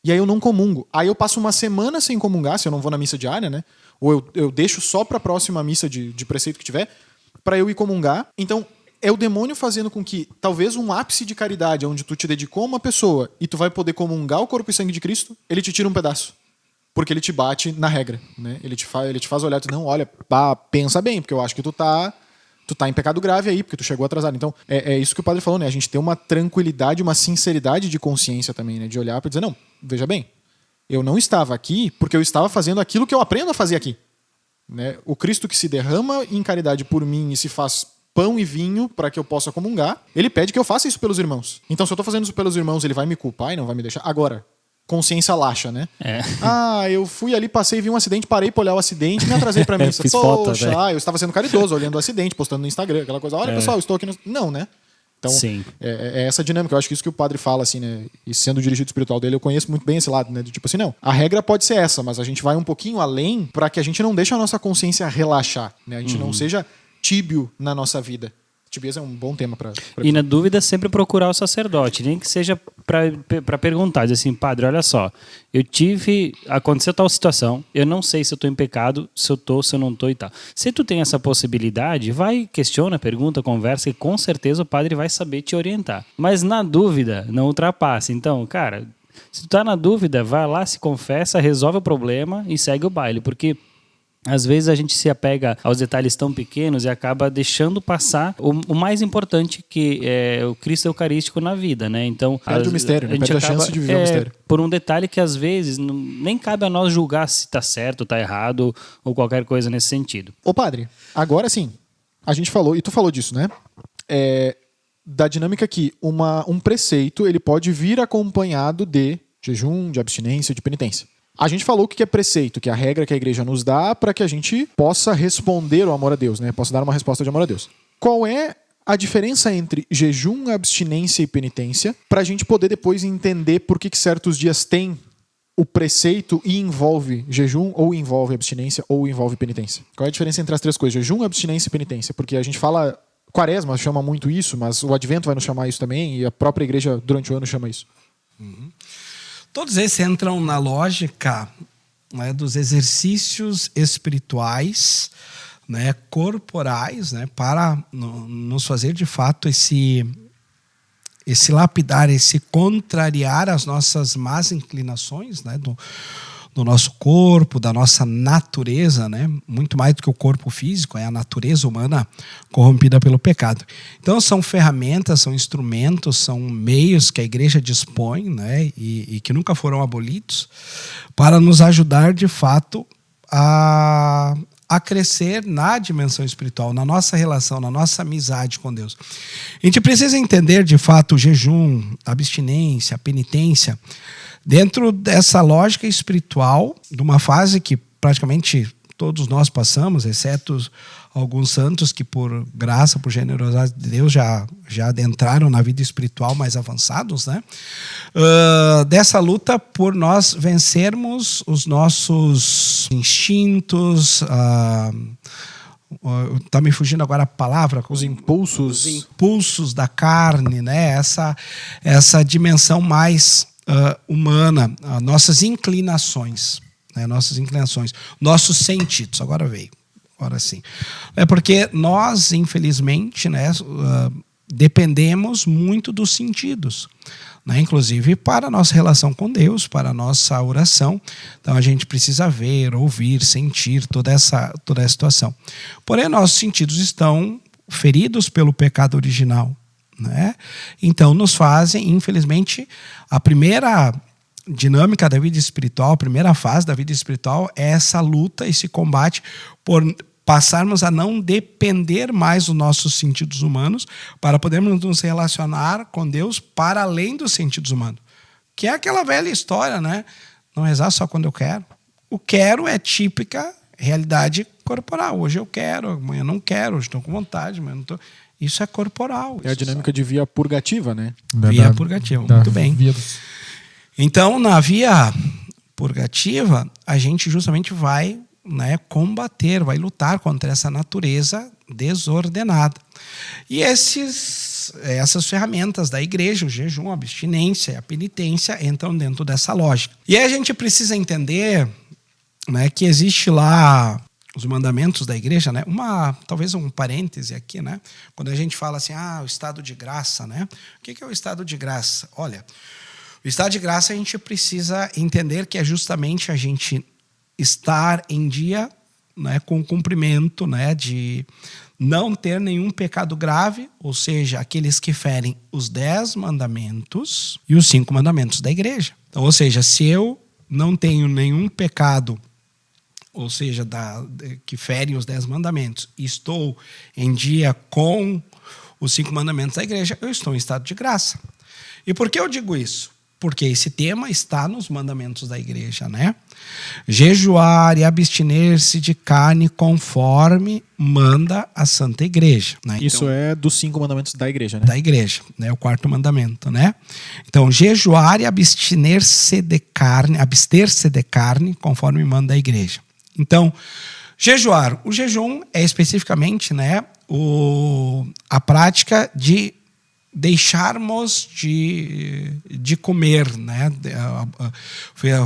Speaker 2: E aí eu não comungo. Aí eu passo uma semana sem comungar, se eu não vou na missa diária, né? Ou eu deixo só para a próxima missa de preceito que tiver, para eu ir comungar. Então, é o demônio fazendo com que talvez um ápice de caridade, onde tu te dedicou a uma pessoa e tu vai poder comungar o corpo e sangue de Cristo, ele te tira um pedaço. Porque ele te bate na regra, né? Ele te faz olhar, não, olha, pensa bem, porque eu acho que tu tá em pecado grave aí, porque tu chegou atrasado. Então, é isso que o padre falou, né? A gente tem uma tranquilidade, uma sinceridade de consciência também, né? De olhar para dizer, não, veja bem, eu não estava aqui porque eu estava fazendo aquilo que eu aprendo a fazer aqui. né? O Cristo que se derrama em caridade por mim e se faz pão e vinho para que eu possa comungar, ele pede que eu faça isso pelos irmãos. Então, se eu tô fazendo isso pelos irmãos, ele vai me culpar e não vai me deixar. Agora, consciência laxa, né? Eu fui ali, passei, vi um acidente, parei pra olhar o acidente e me atrasei pra missa.
Speaker 1: Fiz
Speaker 2: Poxa,
Speaker 1: foto,
Speaker 2: eu estava sendo caridoso, olhando o acidente, postando no Instagram, aquela coisa. Olha, pessoal, eu estou aqui no... Não, né? Então,
Speaker 1: Sim.
Speaker 2: é essa dinâmica. Eu acho que isso que o padre fala, assim, né? E sendo o dirigido espiritual dele, eu conheço muito bem esse lado, né? De tipo assim, não, a regra pode ser essa, mas a gente vai um pouquinho além para que a gente não deixe a nossa consciência relaxar, né? A gente não seja tíbio na nossa vida. Tibieza é um bom tema para.
Speaker 1: E na dúvida, sempre procurar o sacerdote, nem que seja para perguntar, dizer assim, padre, olha só, aconteceu tal situação, eu não sei se eu estou em pecado, se eu estou, se eu não estou e tal. Se tu tem essa possibilidade, vai, questiona, pergunta, conversa e com certeza o padre vai saber te orientar. Mas na dúvida, não ultrapasse. Então, cara, se tu tá na dúvida, vai lá, se confessa, resolve o problema e segue o baile, porque às vezes a gente se apega aos detalhes tão pequenos e acaba deixando passar o mais importante, que é o Cristo Eucarístico na vida, né? Então,
Speaker 2: perde o mistério, né? Perde a chance de viver o mistério.
Speaker 1: Por um detalhe que às vezes nem cabe a nós julgar se está certo, está errado ou qualquer coisa nesse sentido.
Speaker 2: Ô padre, agora sim, a gente falou, e tu falou disso, né? Da dinâmica que um preceito ele pode vir acompanhado de jejum, de abstinência, de penitência. A gente falou o que é preceito, que é a regra que a igreja nos dá para que a gente possa responder ao amor a Deus, né? Possa dar uma resposta de amor a Deus. Qual é a diferença entre jejum, abstinência e penitência para a gente poder depois entender por que certos dias tem o preceito e envolve jejum, ou envolve abstinência, ou envolve penitência? Qual é a diferença entre as três coisas? Jejum, abstinência e penitência? Porque a gente fala... Quaresma chama muito isso, mas o Advento vai nos chamar isso também, e a própria igreja durante o ano chama isso.
Speaker 3: Todos esses entram na lógica, né, dos exercícios espirituais, né, corporais, né, para nos fazer de fato esse lapidar, esse contrariar as nossas más inclinações, né, do nosso corpo, da nossa natureza, né? Muito mais do que o corpo físico, é a natureza humana corrompida pelo pecado. Então são ferramentas, são instrumentos, são meios que a igreja dispõe, né? E que nunca foram abolidos, para nos ajudar de fato a crescer na dimensão espiritual, na nossa relação, na nossa amizade com Deus. A gente precisa entender de fato o jejum, a abstinência, a penitência, dentro dessa lógica espiritual, de uma fase que praticamente todos nós passamos, exceto alguns santos que por graça, por generosidade de Deus já adentraram na vida espiritual mais avançados, né? Dessa luta por nós vencermos os nossos instintos, tá me fugindo agora a palavra,
Speaker 2: os impulsos
Speaker 3: da carne, né? Essa dimensão mais humana, nossas inclinações, né? Nossos sentidos. Agora sim. É porque nós, infelizmente, né, dependemos muito dos sentidos, né? Inclusive para a nossa relação com Deus, para a nossa oração. Então a gente precisa ver, ouvir, sentir toda essa situação. Porém, nossos sentidos estão feridos pelo pecado original, né? Então nos fazem, infelizmente, a primeira dinâmica da vida espiritual, a primeira fase da vida espiritual é essa luta, esse combate por passarmos a não depender mais dos nossos sentidos humanos para podermos nos relacionar com Deus para além dos sentidos humanos. Que é aquela velha história, né? Não rezar só quando eu quero. O quero é típica realidade corporal. Hoje eu quero, amanhã eu não quero, hoje estou com vontade, amanhã não estou... Isso é corporal.
Speaker 2: É a dinâmica de via purgativa, né?
Speaker 3: Via purgativa, muito bem. Então, na via purgativa, a gente justamente vai, né, combater, vai lutar contra essa natureza desordenada. E essas ferramentas da igreja, o jejum, a abstinência, a penitência, entram dentro dessa lógica. E aí a gente precisa entender, né, que existe lá os mandamentos da igreja, né? Talvez um parêntese aqui, né? Quando a gente fala assim, o estado de graça, né? O que é o estado de graça? Olha, o estado de graça a gente precisa entender que é justamente a gente estar em dia, né, com o cumprimento, né, de não ter nenhum pecado grave, ou seja, aqueles que ferem os 10 mandamentos e os 5 mandamentos da igreja. Então, ou seja, se eu não tenho nenhum pecado ou seja, que fere os 10 mandamentos, e estou em dia com os 5 mandamentos da igreja, eu estou em estado de graça. E por que eu digo isso? Porque esse tema está nos mandamentos da igreja, né? Jejuar e abster-se de carne conforme manda a Santa Igreja. Né?
Speaker 2: Isso
Speaker 3: então,
Speaker 2: é dos 5 mandamentos da igreja, né?
Speaker 3: Da igreja, né? O 4º mandamento, né? Então, jejuar e abster-se de carne conforme manda a igreja. Então, jejuar. O jejum é especificamente, né, a prática de deixarmos de comer, né?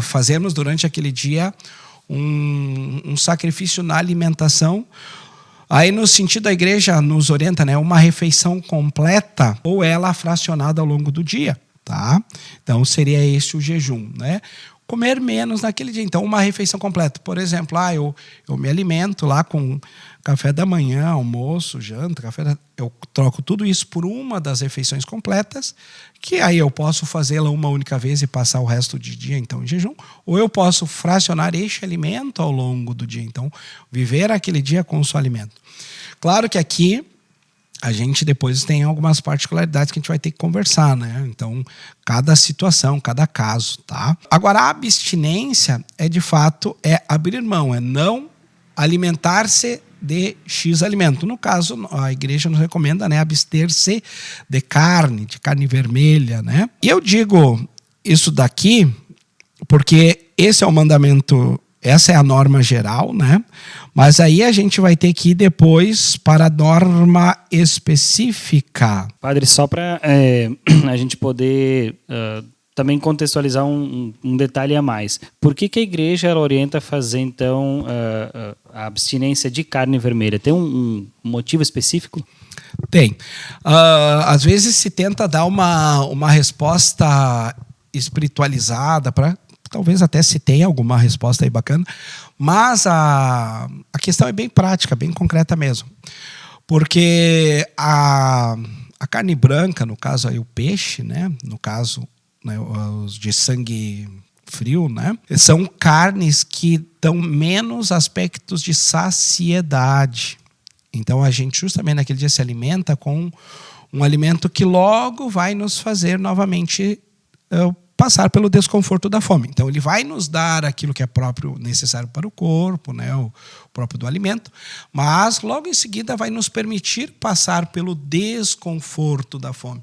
Speaker 3: Fazermos durante aquele dia um sacrifício na alimentação. Aí, no sentido, a igreja nos orienta, né? Uma refeição completa ou ela fracionada ao longo do dia, tá? Então, seria esse o jejum, né? Comer menos naquele dia. Então, uma refeição completa. Por exemplo, eu me alimento lá com café da manhã, almoço, janta, eu troco tudo isso por uma das refeições completas, que aí eu posso fazê-la uma única vez e passar o resto do dia, então, em jejum. Ou eu posso fracionar este alimento ao longo do dia. Então, viver aquele dia com o seu alimento. Claro que aqui a gente depois tem algumas particularidades que a gente vai ter que conversar, né? Então, cada situação, cada caso, tá? Agora, a abstinência de fato, abrir mão, não alimentar-se de X alimento. No caso, a igreja nos recomenda, né, abster-se de carne vermelha, né? E eu digo isso daqui porque esse é o mandamento, essa é a norma geral, né? Mas aí a gente vai ter que ir depois para a norma específica.
Speaker 1: Padre, só para a gente poder também contextualizar um detalhe a mais. Por que a igreja ela orienta a fazer, então, a abstinência de carne vermelha? Tem um motivo específico?
Speaker 3: Tem. Às vezes se tenta dar uma resposta espiritualizada para... Talvez até se tenha alguma resposta aí bacana, mas a questão é bem prática, bem concreta mesmo. Porque a carne branca, no caso aí o peixe, né? No caso, né, os de sangue frio, né? São carnes que dão menos aspectos de saciedade. Então a gente justamente naquele dia se alimenta com um alimento que logo vai nos fazer novamente passar pelo desconforto da fome. Então, ele vai nos dar aquilo que é próprio, necessário para o corpo, né, o próprio do alimento, mas logo em seguida vai nos permitir passar pelo desconforto da fome.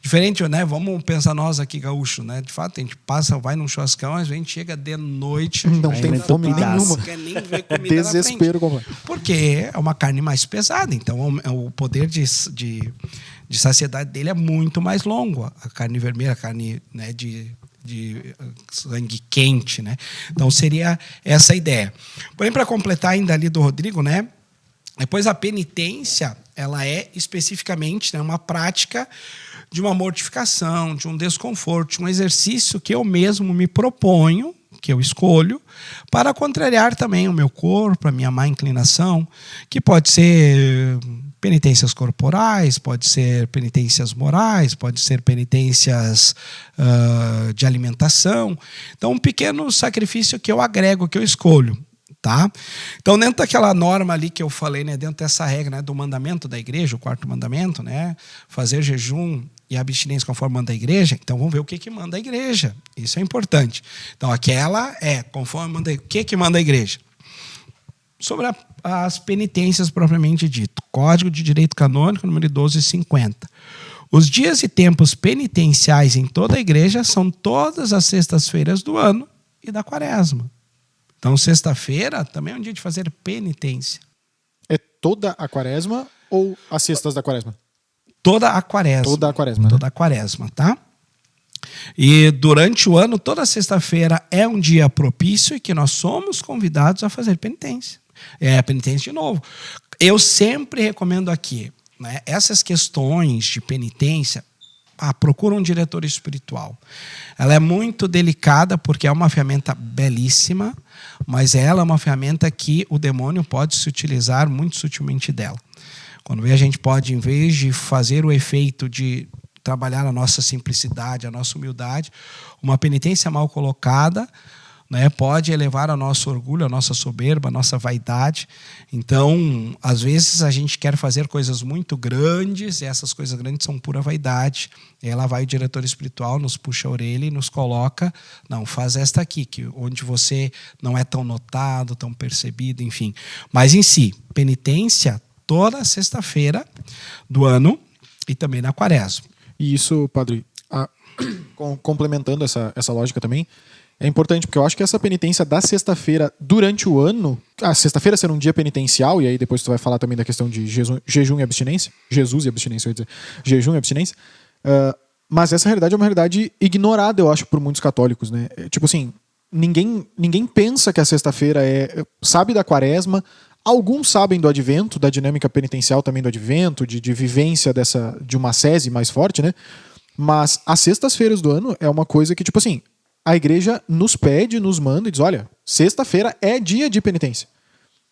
Speaker 3: Diferente, né? Vamos pensar nós aqui, gaúcho, né? De fato, a gente vai num churrascão, a gente chega de noite,
Speaker 2: não tem fome nenhuma.
Speaker 3: Não quer nem ver comida
Speaker 2: desespero completo.
Speaker 3: Porque é uma carne mais pesada, então o poder de saciedade dele é muito mais longo. A carne vermelha, a carne, né, de sangue quente, né? Então seria essa a ideia. Porém, para completar ainda ali do Rodrigo, né? Depois a penitência, ela é especificamente, né, uma prática de uma mortificação, de um desconforto, de um exercício que eu mesmo me proponho, que eu escolho, para contrariar também o meu corpo, a minha má inclinação, que pode ser penitências corporais, pode ser penitências morais, pode ser penitências de alimentação. Então, um pequeno sacrifício que eu agrego, que eu escolho. Tá? Então, dentro daquela norma ali que eu falei, né, dentro dessa regra, né, do mandamento da igreja, o 4º mandamento, né, fazer jejum e abstinência conforme manda a igreja, então vamos ver o que manda a igreja. Isso é importante. Então, aquela conforme manda, o que manda a igreja? Sobre as penitências propriamente dito. Código de Direito Canônico, número 1250. Os dias e tempos penitenciais em toda a igreja são todas as sextas-feiras do ano e da quaresma. Então, sexta-feira também é um dia de fazer penitência.
Speaker 2: É toda a quaresma ou as sextas da quaresma?
Speaker 3: Toda a quaresma.
Speaker 2: Toda a quaresma.
Speaker 3: Toda a quaresma, tá? E durante o ano, toda sexta-feira é um dia propício e que nós somos convidados a fazer penitência. É penitência de novo. Eu sempre recomendo aqui, né, essas questões de penitência, procura um diretor espiritual. Ela é muito delicada porque é uma ferramenta belíssima, mas ela é uma ferramenta que o demônio pode se utilizar muito sutilmente dela. Quando a gente pode, em vez de fazer o efeito de trabalhar a nossa simplicidade, a nossa humildade, uma penitência mal colocada né? Pode elevar o nosso orgulho, a nossa soberba, a nossa vaidade. Então, às vezes a gente quer fazer coisas muito grandes, e essas coisas grandes são pura vaidade. E lá vai o diretor espiritual, nos puxa a orelha e nos coloca, não, faz esta aqui, onde você não é tão notado, tão percebido, enfim. Mas em si, penitência toda sexta-feira do ano e também na quaresma.
Speaker 2: E isso, padre, complementando essa lógica também, é importante, porque eu acho que essa penitência da sexta-feira durante o ano, a sexta-feira ser um dia penitencial, e aí depois tu vai falar também da questão de jejum e abstinência, Jesus e abstinência, eu ia dizer, jejum e abstinência, mas essa realidade é uma realidade ignorada, eu acho, por muitos católicos, né? Tipo assim, ninguém pensa que a sexta-feira sabe da quaresma, alguns sabem do advento, da dinâmica penitencial também do advento, de vivência de uma sese mais forte, né? Mas as sextas-feiras do ano é uma coisa que, tipo assim, a igreja nos pede, nos manda e diz, olha, sexta-feira é dia de penitência.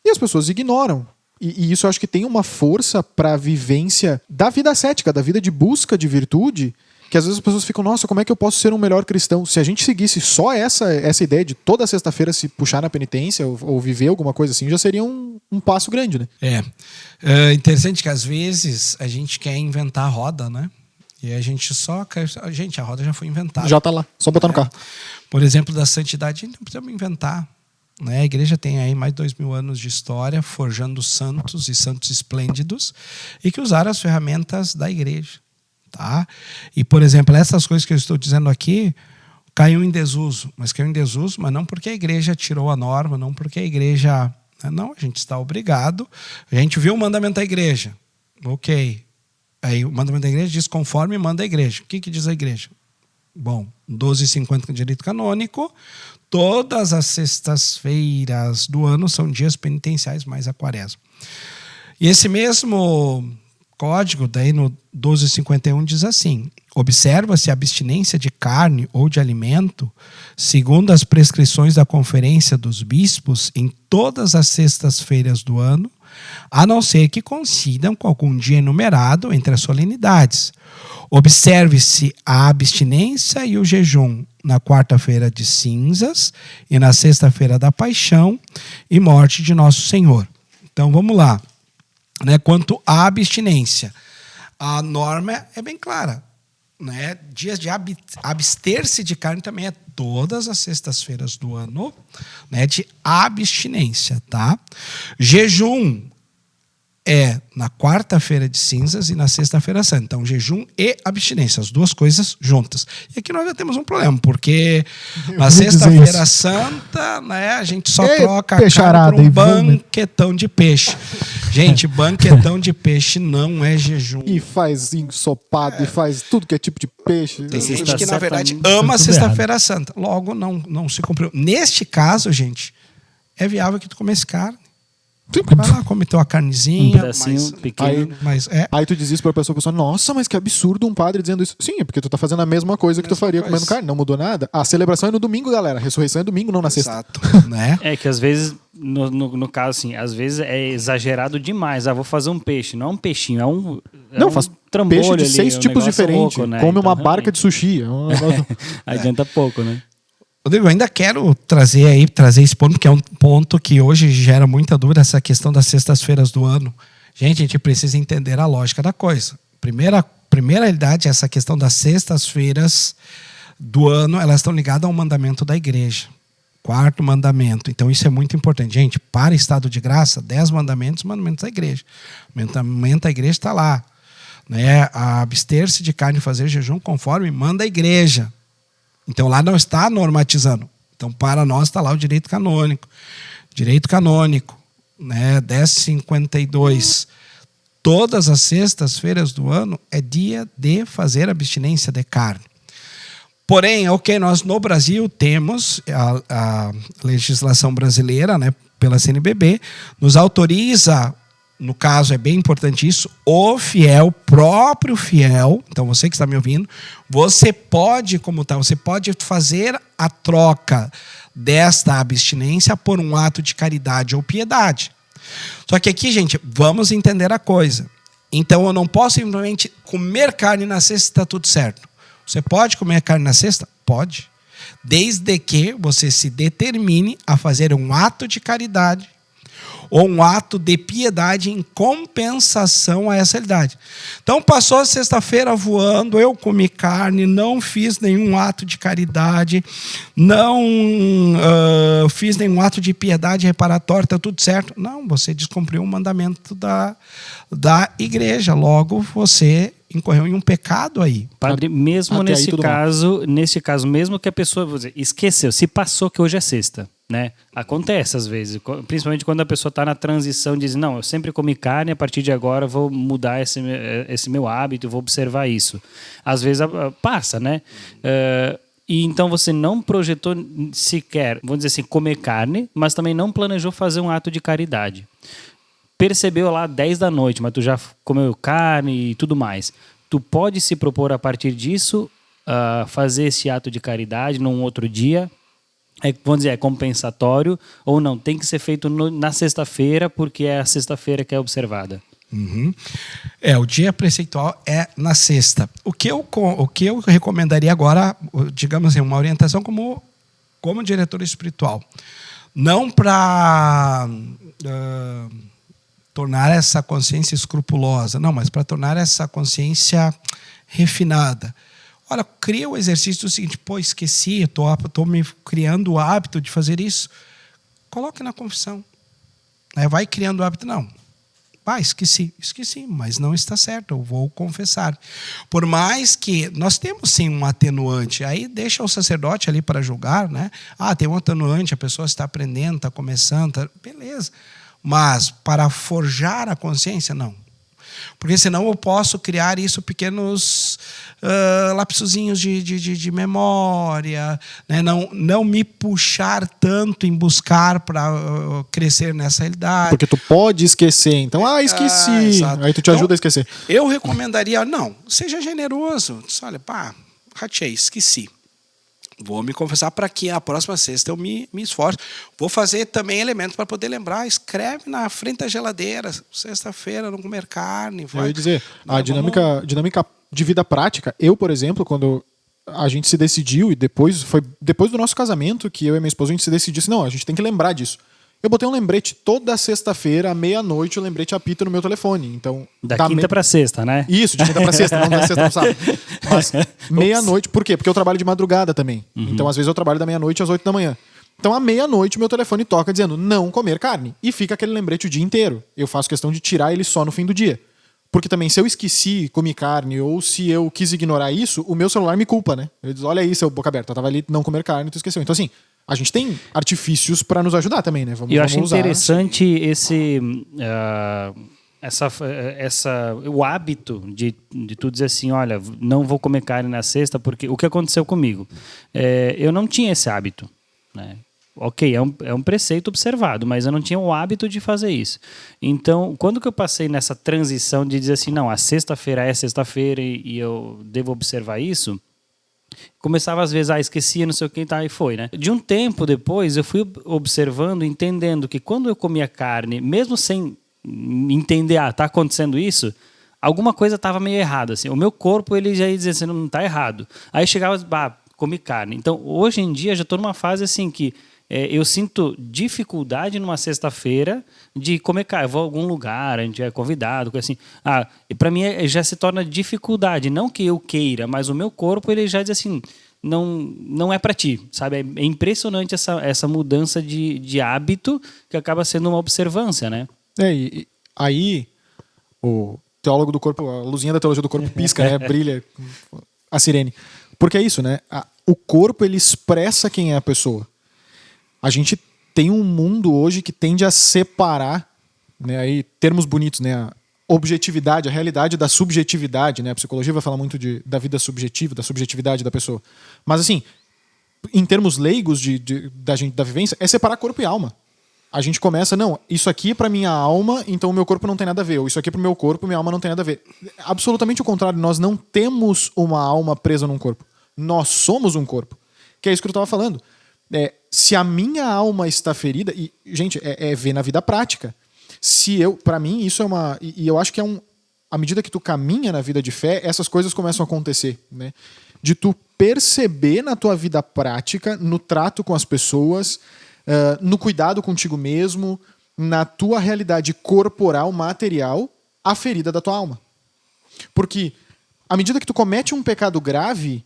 Speaker 2: E as pessoas ignoram. E isso eu acho que tem uma força para a vivência da vida ascética, da vida de busca de virtude, que às vezes as pessoas ficam, nossa, como é que eu posso ser um melhor cristão? Se a gente seguisse só essa ideia de toda sexta-feira se puxar na penitência ou viver alguma coisa assim, já seria um passo grande, né?
Speaker 3: É interessante que às vezes a gente quer inventar a roda, né? E a gente a roda já foi inventada.
Speaker 2: Já tá lá, só botar no carro.
Speaker 3: Por exemplo, da santidade, a gente não precisa inventar. Né? A igreja tem aí mais de 2000 anos de história, forjando santos e santos esplêndidos, e que usaram as ferramentas da igreja. Tá? E, por exemplo, essas coisas que eu estou dizendo aqui caiu em desuso. Mas caiu em desuso, mas não porque a igreja tirou a norma, não porque a igreja... Não, a gente está obrigado. A gente viu o mandamento da igreja. Ok. Aí o mandamento da igreja diz conforme manda a igreja. O que diz a igreja? Bom, 12,50 direito canônico. Todas as sextas-feiras do ano são dias penitenciais mais a quaresma. E esse mesmo código, daí no 12,51 diz assim: observa-se a abstinência de carne ou de alimento, segundo as prescrições da Conferência dos Bispos, em todas as sextas-feiras do ano, a não ser que coincidam com algum dia enumerado entre as solenidades. Observe-se a abstinência e o jejum na quarta-feira de cinzas e na sexta-feira da paixão e morte de Nosso Senhor. Então vamos lá. Né? Quanto à abstinência, a norma é bem clara. Né? Dias de abster-se de carne também é todas as sextas-feiras do ano, né, de abstinência, tá? Jejum é na quarta-feira de cinzas e na sexta-feira santa. Então, jejum e abstinência, as duas coisas juntas. E aqui nós já temos um problema, porque na sexta-feira santa, né, a gente só troca a carne por um banquetão de peixe. Gente, banquetão de peixe não é jejum.
Speaker 2: E faz ensopado, e faz tudo que é tipo de peixe.
Speaker 3: Tem gente que, na verdade, ama a sexta-feira santa. Logo, não se cumpriu. Neste caso, gente, é viável que tu comesse carne. Vai lá, come tua carnezinha.
Speaker 1: Um pedacinho pequeno.
Speaker 2: Aí tu diz isso pra pessoa, nossa, mas que absurdo um padre dizendo isso. Sim, é porque tu tá fazendo a mesma coisa que tu faria comendo carne, não mudou nada. A celebração é no domingo, galera. A ressurreição é domingo, não na sexta.
Speaker 3: Exato. Né?
Speaker 1: É que às vezes, no caso assim, às vezes é exagerado demais. Vou fazer um peixe, não é um peixinho, é um...
Speaker 2: Não, faz peixe de 6 tipos diferentes. Louco, né? Come então, uma barca de sushi.
Speaker 1: Adianta pouco, né?
Speaker 3: Rodrigo, eu ainda quero trazer esse ponto, porque é um ponto que hoje gera muita dúvida, essa questão das sextas-feiras do ano. Gente, a gente precisa entender a lógica da coisa. Primeira realidade, essa questão das sextas-feiras do ano, elas estão ligadas ao mandamento da igreja. 4º mandamento. Então, isso é muito importante. Gente, para estado de graça, 10 mandamentos, mandamentos da igreja. O mandamento da igreja está lá. Né? A abster-se de carne e fazer jejum conforme manda a igreja. Então, lá não está normatizando. Então, para nós está lá o direito canônico. Direito canônico, né? 10,52. Todas as sextas-feiras do ano é dia de fazer abstinência de carne. Porém, nós no Brasil temos a legislação brasileira, né, pela CNBB, nos autoriza, no caso é bem importante isso, o próprio fiel, então você que está me ouvindo, você pode fazer a troca desta abstinência por um ato de caridade ou piedade. Só que aqui, gente, vamos entender a coisa. Então eu não posso simplesmente comer carne na sexta e está tudo certo. Você pode comer carne na sexta? Pode. desde que você se determine a fazer um ato de caridade ou um ato de piedade em compensação a essa realidade. Então, passou a sexta-feira voando, eu comi carne, não fiz nenhum ato de caridade, não fiz nenhum ato de piedade reparatória, está tudo certo. Não, você descumpriu um mandamento da igreja, logo você incorreu em um pecado aí.
Speaker 1: Padre, mesmo nesse caso, mesmo que a pessoa, vou dizer, esqueceu, se passou que hoje é sexta, né? Acontece às vezes, principalmente quando a pessoa está na transição, diz, não, eu sempre comi carne, a partir de agora eu vou mudar esse meu hábito, eu vou observar isso. Às vezes passa, né? E então você não projetou sequer, vamos dizer assim, comer carne, mas também não planejou fazer um ato de caridade. Percebeu lá 10 da noite, mas tu já comeu carne e tudo mais. Tu pode se propor a partir disso fazer esse ato de caridade num outro dia. Vamos dizer, é compensatório ou não? Tem que ser feito na sexta-feira, porque é a sexta-feira que é observada.
Speaker 3: Uhum. O dia preceitual é na sexta. O que eu recomendaria agora, digamos assim, uma orientação como diretor espiritual. Não para tornar essa consciência escrupulosa, não, mas para tornar essa consciência refinada. Olha, cria o exercício do seguinte, esqueci, estou me criando o hábito de fazer isso. Coloque na confissão. Vai criando o hábito, não. Esqueci, mas não está certo, eu vou confessar. Por mais que nós temos sim um atenuante, aí deixa o sacerdote ali para julgar, né? Tem um atenuante, a pessoa está aprendendo, está começando, beleza. Mas para forjar a consciência, não. Porque senão eu posso criar isso pequenos lapsuzinhos de memória, né? Não me puxar tanto em buscar para crescer nessa realidade.
Speaker 2: Porque tu pode esquecer, então, esqueci. Aí tu te ajuda a esquecer.
Speaker 3: Eu recomendaria, seja generoso. Olha, ratei, esqueci. Vou me confessar para que a próxima sexta eu me esforce. Vou fazer também elementos para poder lembrar. Escreve na frente da geladeira. Sexta-feira, não comer carne.
Speaker 2: Eu ia dizer, a dinâmica de vida prática. Eu, por exemplo, quando a gente se decidiu, e depois do nosso casamento, que eu e minha esposa, a gente se decidiu, não, a gente tem que lembrar disso. Eu botei um lembrete toda sexta-feira, à meia-noite, o lembrete apita no meu telefone. Então,
Speaker 1: da quinta para sexta, né?
Speaker 2: Isso, de quinta para sexta, não da sexta para sábado. Mas meia-noite, por quê? Porque eu trabalho de madrugada também. Uhum. Então, às vezes, eu trabalho da meia-noite às 8 da manhã. Então, à meia-noite, meu telefone toca dizendo não comer carne. E fica aquele lembrete o dia inteiro. Eu faço questão de tirar ele só no fim do dia. Porque também, se eu esqueci, comi carne, ou se eu quis ignorar isso, o meu celular me culpa, né? Ele diz, olha aí, seu boca aberta, eu tava ali não comer carne, tu esqueceu. Então, assim, a gente tem artifícios para nos ajudar também, né?
Speaker 1: Eu acho interessante o hábito de tu dizer assim, olha, não vou comer carne na sexta, porque o que aconteceu comigo? Eu não tinha esse hábito, né? Ok, é um preceito observado, mas eu não tinha o hábito de fazer isso. Então, quando que eu passei nessa transição de dizer assim, não, a sexta-feira é sexta-feira e eu devo observar isso, começava às vezes, esquecia, não sei o que, e foi, né? De um tempo depois, eu fui observando, entendendo que quando eu comia carne, mesmo sem entender, tá acontecendo isso, alguma coisa estava meio errada, assim. O meu corpo, ele já ia dizer assim, não, tá errado. Aí chegava, comi carne. Então, hoje em dia, já estou numa fase assim que eu sinto dificuldade numa sexta-feira de comer carne. Eu vou a algum lugar, a gente é convidado, coisa assim. E para mim já se torna dificuldade. Não que eu queira, mas o meu corpo ele já diz assim, não é para ti, sabe? É impressionante essa mudança de hábito que acaba sendo uma observância, né?
Speaker 2: E aí o teólogo do corpo, a luzinha da teologia do corpo pisca, né? Brilha a sirene. Porque é isso, né? O corpo ele expressa quem é a pessoa. A gente tem um mundo hoje que tende a separar, né, aí, termos bonitos, né, a objetividade, a realidade da subjetividade, né, a psicologia vai falar muito da vida subjetiva, da subjetividade da pessoa. Mas assim, em termos leigos da vivência, é separar corpo e alma. A gente começa, não, isso aqui é para minha alma, então o meu corpo não tem nada a ver, ou isso aqui é para o meu corpo, minha alma não tem nada a ver. Absolutamente o contrário, nós não temos uma alma presa num corpo. Nós somos um corpo. Que é isso que eu estava falando. Se a minha alma está ferida, e, gente, ver na vida prática. Para mim, isso é uma. E eu acho que à medida que tu caminha na vida de fé, essas coisas começam a acontecer, né? De tu perceber na tua vida prática, no trato com as pessoas, no cuidado contigo mesmo, na tua realidade corporal, material, a ferida da tua alma. Porque à medida que tu comete um pecado grave,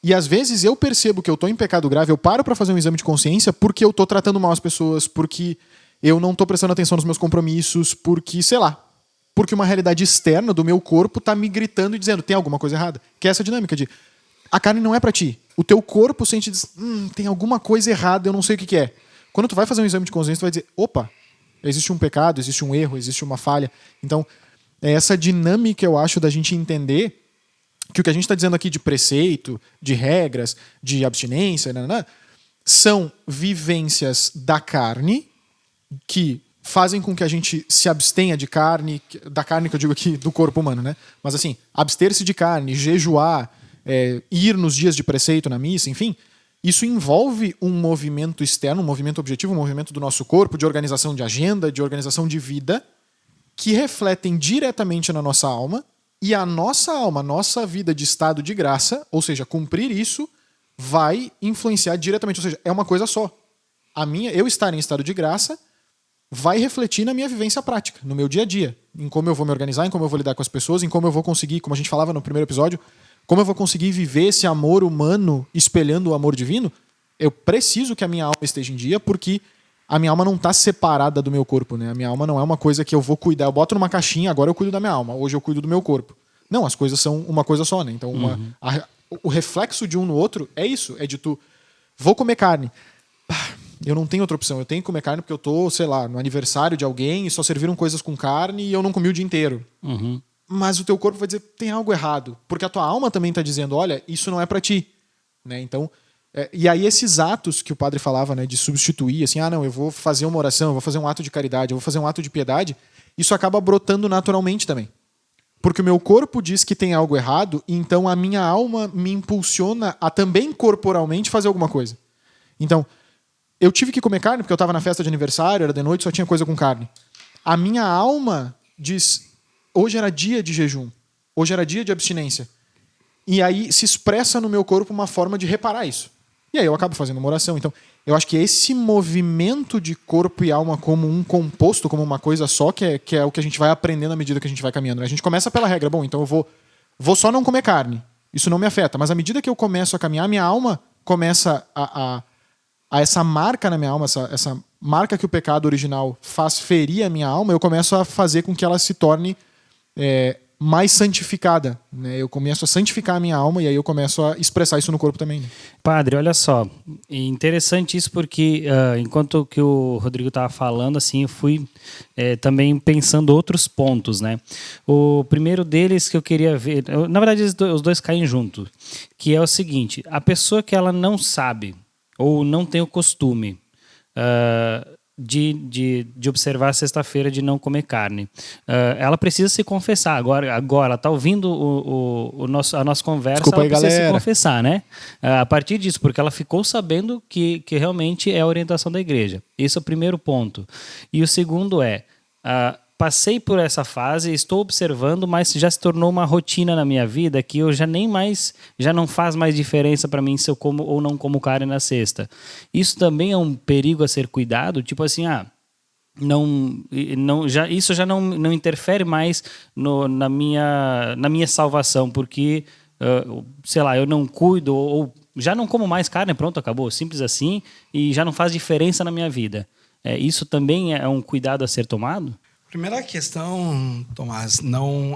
Speaker 2: e às vezes eu percebo que eu estou em pecado grave, eu paro para fazer um exame de consciência porque eu estou tratando mal as pessoas, porque eu não estou prestando atenção nos meus compromissos, porque, sei lá, porque uma realidade externa do meu corpo está me gritando e dizendo tem alguma coisa errada. Que é essa dinâmica de a carne não é para ti. O teu corpo sente e diz, tem alguma coisa errada, eu não sei o que é. Quando tu vai fazer um exame de consciência, tu vai dizer, opa, existe um pecado, existe um erro, existe uma falha. Então, é essa dinâmica, eu acho, da gente entender que o que a gente está dizendo aqui de preceito, de regras, de abstinência, são vivências da carne que fazem com que a gente se abstenha de carne, da carne que eu digo aqui, do corpo humano, né? Mas assim, abster-se de carne, jejuar, ir nos dias de preceito na missa, enfim, isso envolve um movimento externo, um movimento objetivo, um movimento do nosso corpo, de organização de agenda, de organização de vida, que refletem diretamente na nossa alma, e a nossa alma, nossa vida de estado de graça, ou seja, cumprir isso, vai influenciar diretamente, ou seja, é uma coisa só. Eu estar em estado de graça vai refletir na minha vivência prática, no meu dia a dia, em como eu vou me organizar, em como eu vou lidar com as pessoas, em como eu vou conseguir, como a gente falava no primeiro episódio, como eu vou conseguir viver esse amor humano espelhando o amor divino. Eu preciso que a minha alma esteja em dia, porque a minha alma não está separada do meu corpo, né? A minha alma não é uma coisa que eu vou cuidar. Eu boto numa caixinha, agora eu cuido da minha alma. Hoje eu cuido do meu corpo. Não, as coisas são uma coisa só, né? Então, o reflexo de um no outro é isso. É de vou comer carne. Eu não tenho outra opção. Eu tenho que comer carne porque eu tô, sei lá, no aniversário de alguém e só serviram coisas com carne e eu não comi o dia inteiro. Mas o teu corpo vai dizer, tem algo errado. Porque a tua alma também está dizendo, olha, isso não é para ti. Né? Então... e aí esses atos que o padre falava, né, de substituir, assim, não, eu vou fazer uma oração, eu vou fazer um ato de caridade, eu vou fazer um ato de piedade, isso acaba brotando naturalmente também. Porque o meu corpo diz que tem algo errado, então a minha alma me impulsiona a também corporalmente fazer alguma coisa. Então, eu tive que comer carne porque eu estava na festa de aniversário, era de noite, só tinha coisa com carne. A minha alma diz, hoje era dia de jejum, hoje era dia de abstinência. E aí se expressa no meu corpo uma forma de reparar isso. E aí eu acabo fazendo uma oração. Então, eu acho que esse movimento de corpo e alma como um composto, como uma coisa só, que é o que a gente vai aprendendo à medida que a gente vai caminhando. Né? A gente começa pela regra, bom, então eu vou só não comer carne. Isso não me afeta. Mas à medida que eu começo a caminhar, minha alma começa a essa marca na minha alma, essa marca que o pecado original faz ferir a minha alma, eu começo a fazer com que ela se torne mais santificada, né? Eu começo a santificar a minha alma e aí eu começo a expressar isso no corpo também. Né?
Speaker 1: Padre, olha só, interessante isso porque enquanto que o Rodrigo estava falando, assim, eu fui também pensando outros pontos, né? O primeiro deles que eu queria ver, na verdade os dois caem junto, que é o seguinte, a pessoa que ela não sabe ou não tem o costume de observar a sexta-feira de não comer carne. Ela precisa se confessar. Agora ela está ouvindo a nossa conversa, desculpa, ela precisa se confessar, né? A partir disso, porque ela ficou sabendo que realmente é a orientação da igreja. Esse é o primeiro ponto. E o segundo passei por essa fase, estou observando, mas já se tornou uma rotina na minha vida que eu já não faz mais diferença para mim se eu como ou não como carne na sexta. Isso também é um perigo a ser cuidado, tipo assim, isso já não interfere mais na minha salvação, porque, sei lá, eu não cuido ou já não como mais carne, pronto, acabou, simples assim, e já não faz diferença na minha vida. Isso também é um cuidado a ser tomado?
Speaker 3: Primeira questão, Tomás,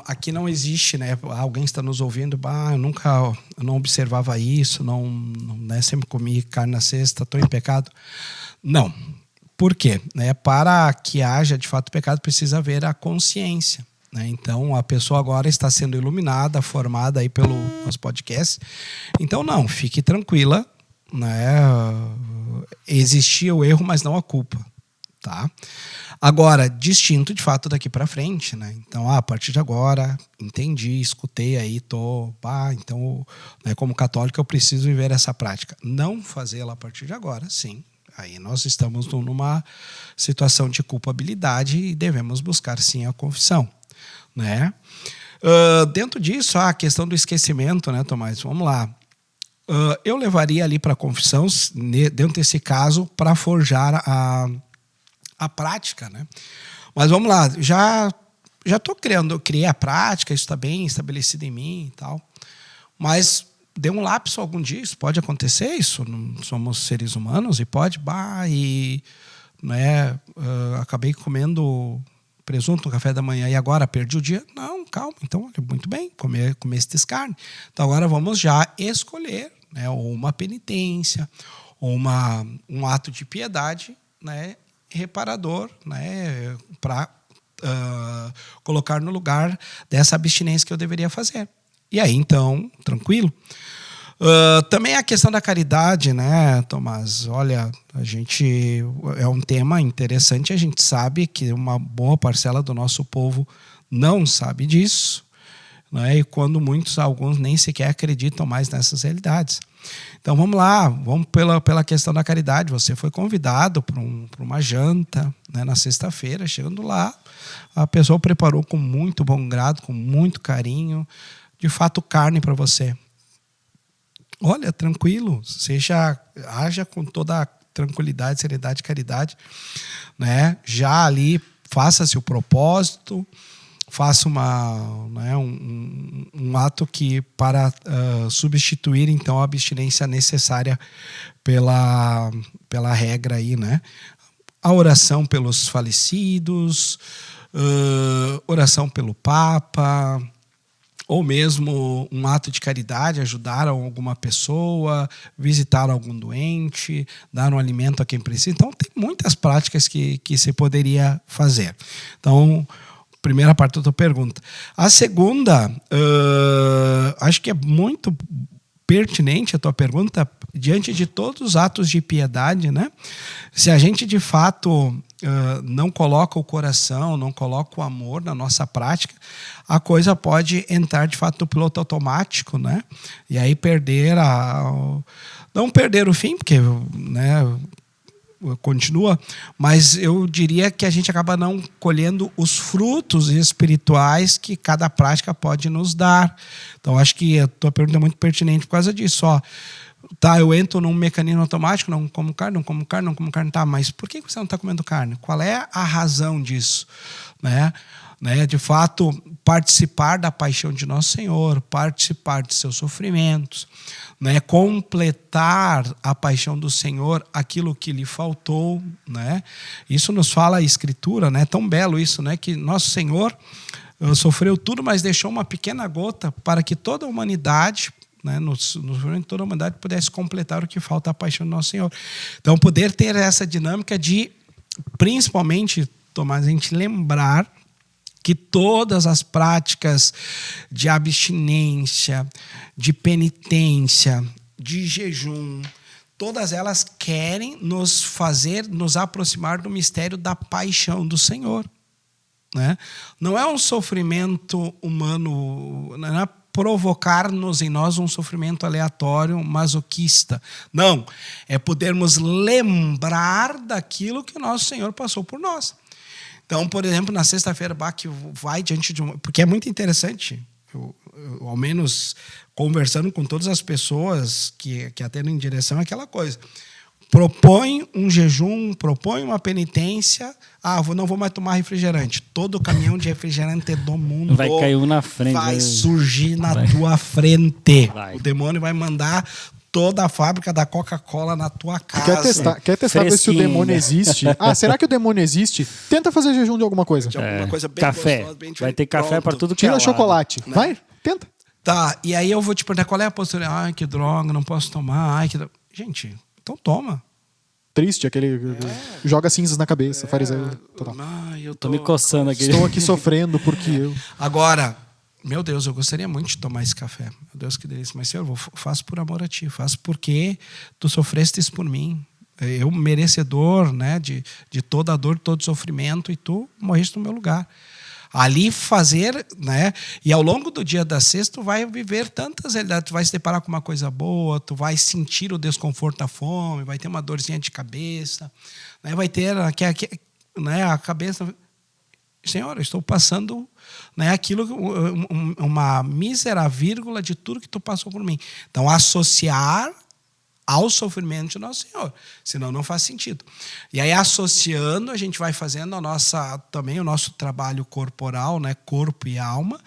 Speaker 3: aqui não existe, né? Alguém está nos ouvindo, eu não observava isso, né? Sempre comi carne na sexta, estou em pecado. Não. Por quê? Né? Para que haja de fato pecado, precisa haver a consciência. Né? Então, a pessoa agora está sendo iluminada, formada aí pelos podcasts. Então, não, fique tranquila. Né? Existia o erro, mas não a culpa. Tá? Agora, distinto de fato daqui para frente, né? Então, a partir de agora, entendi, escutei aí, então, né, como católico, eu preciso viver essa prática. Não fazê-la a partir de agora, sim. Aí nós estamos numa situação de culpabilidade e devemos buscar, sim, a confissão, né? Dentro disso, a questão do esquecimento, né, Tomás? Vamos lá. eu levaria ali para a confissão, dentro desse caso, para forjar a prática, né? Mas vamos lá, já criei a prática, isso está bem estabelecido em mim e tal, mas deu um lapso algum dia, isso pode acontecer, isso, não somos seres humanos, e pode, né, acabei comendo presunto no café da manhã e agora perdi o dia. Não, calma, então, muito bem, comer estes carne. Então agora vamos já escolher, né, ou uma penitência, ou um ato de piedade, né, reparador, né, para colocar no lugar dessa abstinência que eu deveria fazer. E aí, então, tranquilo. Também a questão da caridade, né, Tomás? Olha, é um tema interessante, a gente sabe que uma boa parcela do nosso povo não sabe disso, né, e quando alguns nem sequer acreditam mais nessas realidades. Então vamos lá, vamos pela questão da caridade. Você foi convidado para uma janta, né, na sexta-feira. Chegando lá, a pessoa preparou com muito bom grado, com muito carinho, de fato, carne para você. Olha, tranquilo, haja com toda a tranquilidade, seriedade e caridade, né? Já ali, faça-se o propósito, faça um ato que para substituir então a abstinência necessária pela regra aí, né? A oração pelos falecidos, oração pelo Papa, ou mesmo um ato de caridade, ajudar alguma pessoa, visitar algum doente, dar um alimento a quem precisa. Então, tem muitas práticas que se poderia fazer. Então, primeira parte da tua pergunta. A segunda, acho que é muito pertinente a tua pergunta, diante de todos os atos de piedade, né? Se a gente, de fato, não coloca o coração, não coloca o amor na nossa prática, a coisa pode entrar, de fato, no piloto automático, né? E aí não perder o fim, porque, né, continua, mas eu diria que a gente acaba não colhendo os frutos espirituais que cada prática pode nos dar. Então, acho que a tua pergunta é muito pertinente por causa disso. Tá, eu entro num mecanismo automático, não como carne, tá, mas por que você não está comendo carne? Qual é a razão disso? Né? De fato, participar da paixão de Nosso Senhor, participar de seus sofrimentos, né? Completar a paixão do Senhor, aquilo que lhe faltou, né? Isso nos fala a Escritura, né? Tão belo isso, né? Que Nosso Senhor sofreu tudo, mas deixou uma pequena gota para que toda a humanidade, né, toda a humanidade pudesse completar o que falta à paixão do Nosso Senhor. Então, poder ter essa dinâmica de, principalmente, Tomás, a gente lembrar que todas as práticas de abstinência, de penitência, de jejum, todas elas querem nos aproximar do mistério da paixão do Senhor, né? Não é um sofrimento humano, não é provocar-nos em nós um sofrimento aleatório, masoquista. Não, é podermos lembrar daquilo que o nosso Senhor passou por nós. Então, por exemplo, na sexta-feira, que vai diante de porque é muito interessante, eu, ao menos conversando com todas as pessoas que atendem em direção àquela coisa. Propõe um jejum, propõe uma penitência. Não vou mais tomar refrigerante. Todo caminhão de refrigerante do mundo
Speaker 1: vai cair um na frente,
Speaker 3: vai surgir na tua frente.
Speaker 1: Vai.
Speaker 3: O demônio vai mandar toda a fábrica da Coca-Cola na tua casa.
Speaker 2: Quer testar ver se o demônio existe? Será que o demônio existe? Tenta fazer jejum de alguma coisa.
Speaker 3: De alguma coisa bem
Speaker 1: café.
Speaker 3: gostosa, bem
Speaker 1: vai ter café para tudo que
Speaker 2: Tira
Speaker 1: é
Speaker 2: chocolate.
Speaker 3: Né?
Speaker 2: Vai, tenta.
Speaker 3: Tá, e aí eu vou te perguntar qual é a postura. Que droga, não posso tomar. Gente, então toma.
Speaker 2: Triste, aquele joga cinzas na cabeça, fariseu total.
Speaker 3: Eu
Speaker 1: tô me coçando aqui.
Speaker 2: Estou aqui sofrendo porque eu...
Speaker 3: Agora, meu Deus, eu gostaria muito de tomar esse café. Meu Deus, que delícia. Mas, Senhor, faço por amor a Ti. Faço porque Tu sofrestes por mim. Eu, merecedor, né, de toda a dor, de todo sofrimento, e Tu morreste no meu lugar. Ali fazer, né? E ao longo do dia da sexta, tu vai viver tantas realidades. Tu vai se deparar com uma coisa boa, tu vai sentir o desconforto da fome, vai ter uma dorzinha de cabeça, né? Vai ter né, a cabeça... Senhor, eu estou passando, né, aquilo, uma mísera vírgula de tudo que tu passou por mim. Então, associar ao sofrimento de Nosso Senhor, senão não faz sentido. E aí, associando, a gente vai fazendo também o nosso trabalho corporal, né, corpo e alma,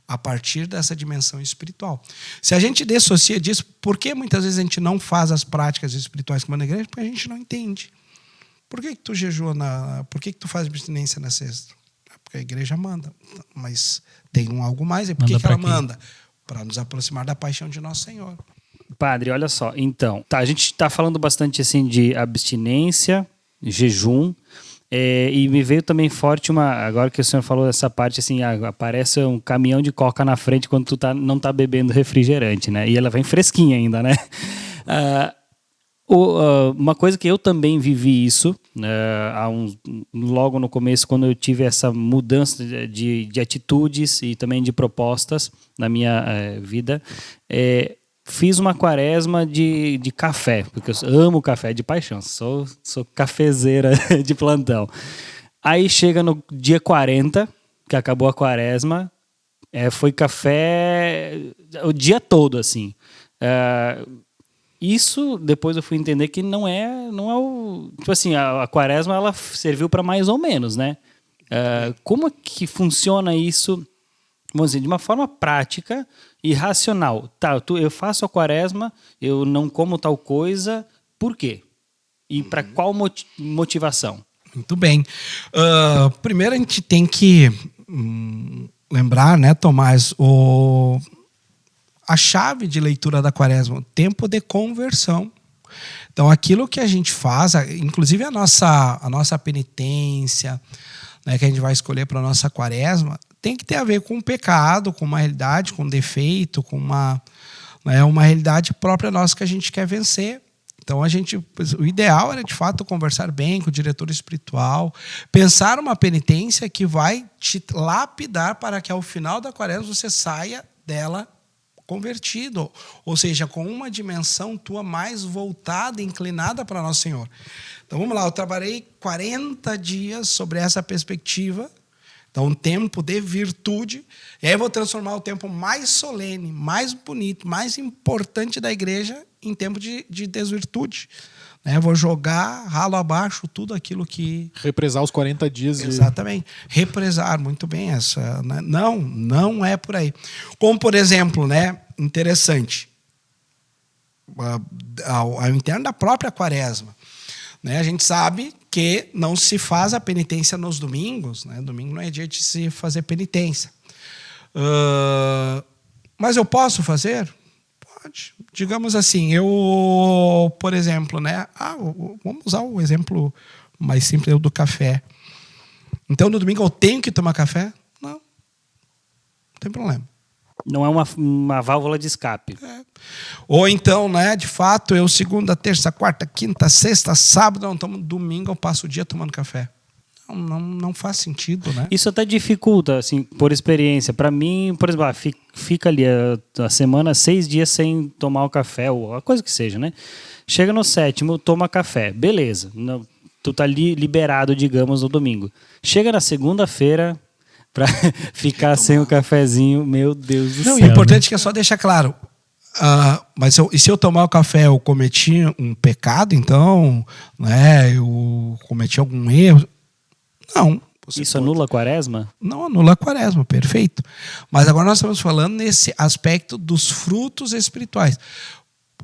Speaker 3: a partir dessa dimensão espiritual. Se a gente dissocia disso, por que muitas vezes a gente não faz as práticas espirituais como na igreja? Porque a gente não entende. Por que tu jejua por que tu faz abstinência na sexta? Porque a igreja manda. Mas tem algo mais. E por que ela manda? Para nos aproximar da paixão de Nosso Senhor.
Speaker 1: Padre, olha só, então, a gente está falando bastante assim de abstinência, jejum, e me veio também forte agora que o senhor falou essa parte assim, aparece um caminhão de coca na frente quando tu não tá bebendo refrigerante, né? E ela vem fresquinha ainda, né? Uma coisa que eu também vivi isso, logo no começo, quando eu tive essa mudança de atitudes e também de propostas na minha vida, fiz uma quaresma de café, porque eu amo café de paixão, sou cafezeira de plantão. Aí chega no dia 40, que acabou a quaresma, foi café o dia todo, assim. Isso, depois eu fui entender que não é o... Tipo assim, a quaresma, ela serviu para mais ou menos, né? Como que funciona isso, vamos dizer, de uma forma prática e racional? Tá, eu faço a quaresma, eu não como tal coisa, por quê? E para qual motivação?
Speaker 3: Muito bem. Primeiro a gente tem que lembrar, né, Tomás, a chave de leitura da quaresma, o tempo de conversão. Então, aquilo que a gente faz, inclusive a nossa penitência, né, que a gente vai escolher para a nossa quaresma, tem que ter a ver com um pecado, com uma realidade, com um defeito, com uma realidade própria nossa que a gente quer vencer. Então, o ideal era, de fato, conversar bem com o diretor espiritual, pensar uma penitência que vai te lapidar para que, ao final da quaresma, você saia dela convertido, ou seja, com uma dimensão tua mais voltada, inclinada para Nosso Senhor. Então, vamos lá, eu trabalhei 40 dias sobre essa perspectiva. Então, um tempo de virtude. E aí eu vou transformar o tempo mais solene, mais bonito, mais importante da igreja em tempo de desvirtude. Né? Vou jogar ralo abaixo tudo aquilo que...
Speaker 2: Represar os 40 dias.
Speaker 3: Exatamente. Represar, muito bem. Né? Não é por aí. Como, por exemplo, né? Interessante, ao interno da própria quaresma, né? A gente sabe que não se faz a penitência nos domingos, né? Domingo não é dia de se fazer penitência. Mas eu posso fazer? Pode. Digamos assim, por exemplo, né? Vamos usar o exemplo mais simples do café. Então, no domingo eu tenho que tomar café? Não tem problema.
Speaker 1: Não é uma válvula de escape.
Speaker 3: Ou então, né, de fato, eu segunda, terça, quarta, quinta, sexta, sábado, não tomo, domingo eu passo o dia tomando café. Não faz sentido, né?
Speaker 1: Isso até dificulta, assim, por experiência. Para mim, por exemplo, fica ali a semana 6 dias sem tomar o café, ou a coisa que seja, né? Chega no 7º, toma café. Beleza. Tu tá liberado, digamos, no domingo. Chega na segunda-feira... para ficar sem o cafezinho, meu Deus do céu.
Speaker 3: O importante é que é só deixar claro. Mas se eu tomar o café, eu cometi um pecado, então, né, eu cometi algum erro? Não.
Speaker 1: Isso anula a quaresma?
Speaker 3: Não anula a quaresma, perfeito. Mas agora nós estamos falando nesse aspecto dos frutos espirituais.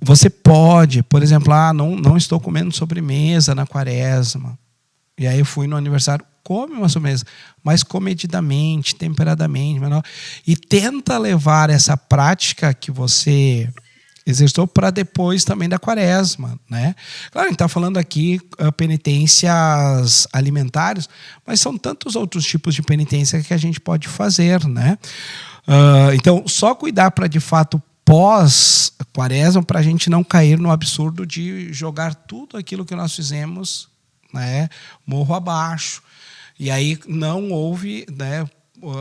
Speaker 3: Você pode, por exemplo, não estou comendo sobremesa na quaresma. E aí eu fui no aniversário, come uma sobremesa, mas comedidamente, temperadamente, e tenta levar essa prática que você exercitou para depois também da quaresma, né? Claro, a gente está falando aqui penitências alimentares, mas são tantos outros tipos de penitência que a gente pode fazer, né? Então, só cuidar para, de fato, pós-quaresma, para a gente não cair no absurdo de jogar tudo aquilo que nós fizemos, né, morro abaixo. E aí não houve, né,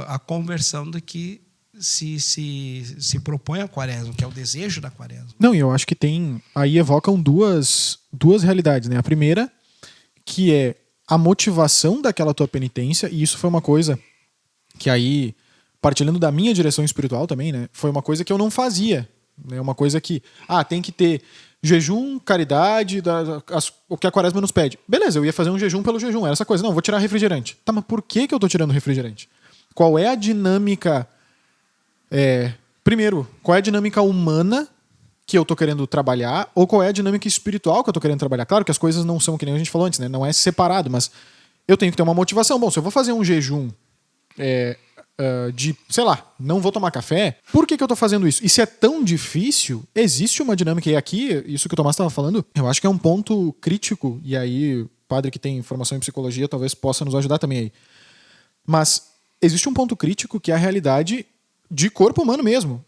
Speaker 3: a conversão do que se propõe a quaresma, que é o desejo da quaresma.
Speaker 2: Não, e eu acho que aí evocam duas realidades, né? A primeira, que é a motivação daquela tua penitência, e isso foi uma coisa que aí, partilhando da minha direção espiritual também, né, foi uma coisa que eu não fazia. É uma coisa que, tem que ter jejum, caridade, o que a quaresma nos pede. Beleza, eu ia fazer um jejum pelo jejum, era essa coisa. Não, vou tirar refrigerante. Tá, mas por que eu tô tirando refrigerante? Qual é a dinâmica... primeiro, qual é a dinâmica humana que eu tô querendo trabalhar, ou qual é a dinâmica espiritual que eu tô querendo trabalhar? Claro que as coisas não são, que nem a gente falou antes, né? Não é separado, mas eu tenho que ter uma motivação. Bom, se eu vou fazer um jejum de, sei lá, não vou tomar café, por que eu tô fazendo isso? E se é tão difícil, existe uma dinâmica, e aqui, isso que o Tomás estava falando, eu acho que é um ponto crítico, e aí o padre que tem formação em psicologia talvez possa nos ajudar também aí. Mas existe um ponto crítico que é a realidade de corpo humano mesmo.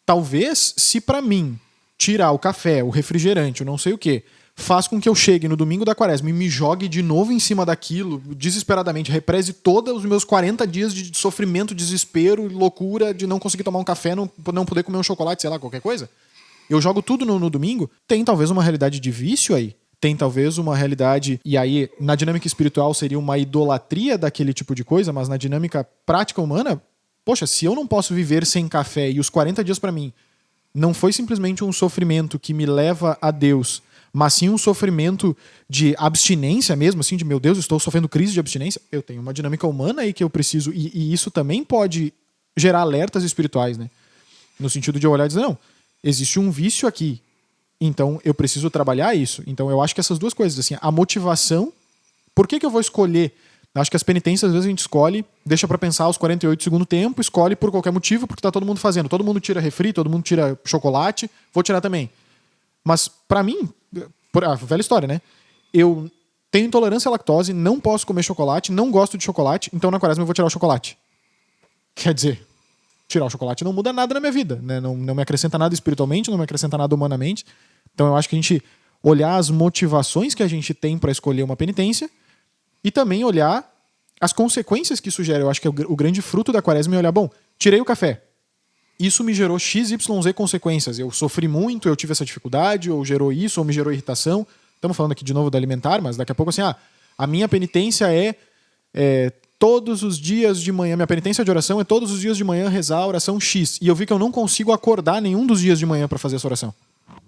Speaker 2: Talvez, se pra mim tirar o café, o refrigerante, o não sei o quê, faz com que eu chegue no domingo da quaresma e me jogue de novo em cima daquilo, desesperadamente, represe todos os meus 40 dias de sofrimento, desespero e loucura de não conseguir tomar um café, não poder comer um chocolate, sei lá, qualquer coisa. Eu jogo tudo no domingo. Tem talvez uma realidade de vício aí. Tem talvez uma realidade, e aí na dinâmica espiritual seria uma idolatria daquele tipo de coisa, mas na dinâmica prática humana, poxa, se eu não posso viver sem café e os 40 dias pra mim não foi simplesmente um sofrimento que me leva a Deus, mas sim um sofrimento de abstinência mesmo, assim, de meu Deus, estou sofrendo crise de abstinência, eu tenho uma dinâmica humana aí que eu preciso, e isso também pode gerar alertas espirituais, né? No sentido de eu olhar e dizer, não, existe um vício aqui, então eu preciso trabalhar isso. Então eu acho que essas duas coisas, assim, a motivação, por que eu vou escolher? Acho que as penitências, às vezes a gente escolhe, deixa pra pensar aos 48 do segundo tempo, escolhe por qualquer motivo, porque tá todo mundo fazendo. Todo mundo tira refri, todo mundo tira chocolate, vou tirar também. Mas pra mim, a velha história, né? Eu tenho intolerância à lactose, não posso comer chocolate, não gosto de chocolate, então na quaresma eu vou tirar o chocolate. Quer dizer, tirar o chocolate não muda nada na minha vida, né? Não me acrescenta nada espiritualmente, não me acrescenta nada humanamente. Então eu acho que a gente olhar as motivações que a gente tem pra escolher uma penitência e também olhar as consequências que isso gera. Eu acho que o grande fruto da quaresma é olhar, bom, tirei o café. Isso me gerou XYZ consequências. Eu sofri muito, eu tive essa dificuldade, ou gerou isso, ou me gerou irritação. Estamos falando aqui de novo da alimentar, mas daqui a pouco assim, a minha penitência é todos os dias de manhã, minha penitência de oração é todos os dias de manhã rezar a oração X. E eu vi que eu não consigo acordar nenhum dos dias de manhã para fazer essa oração.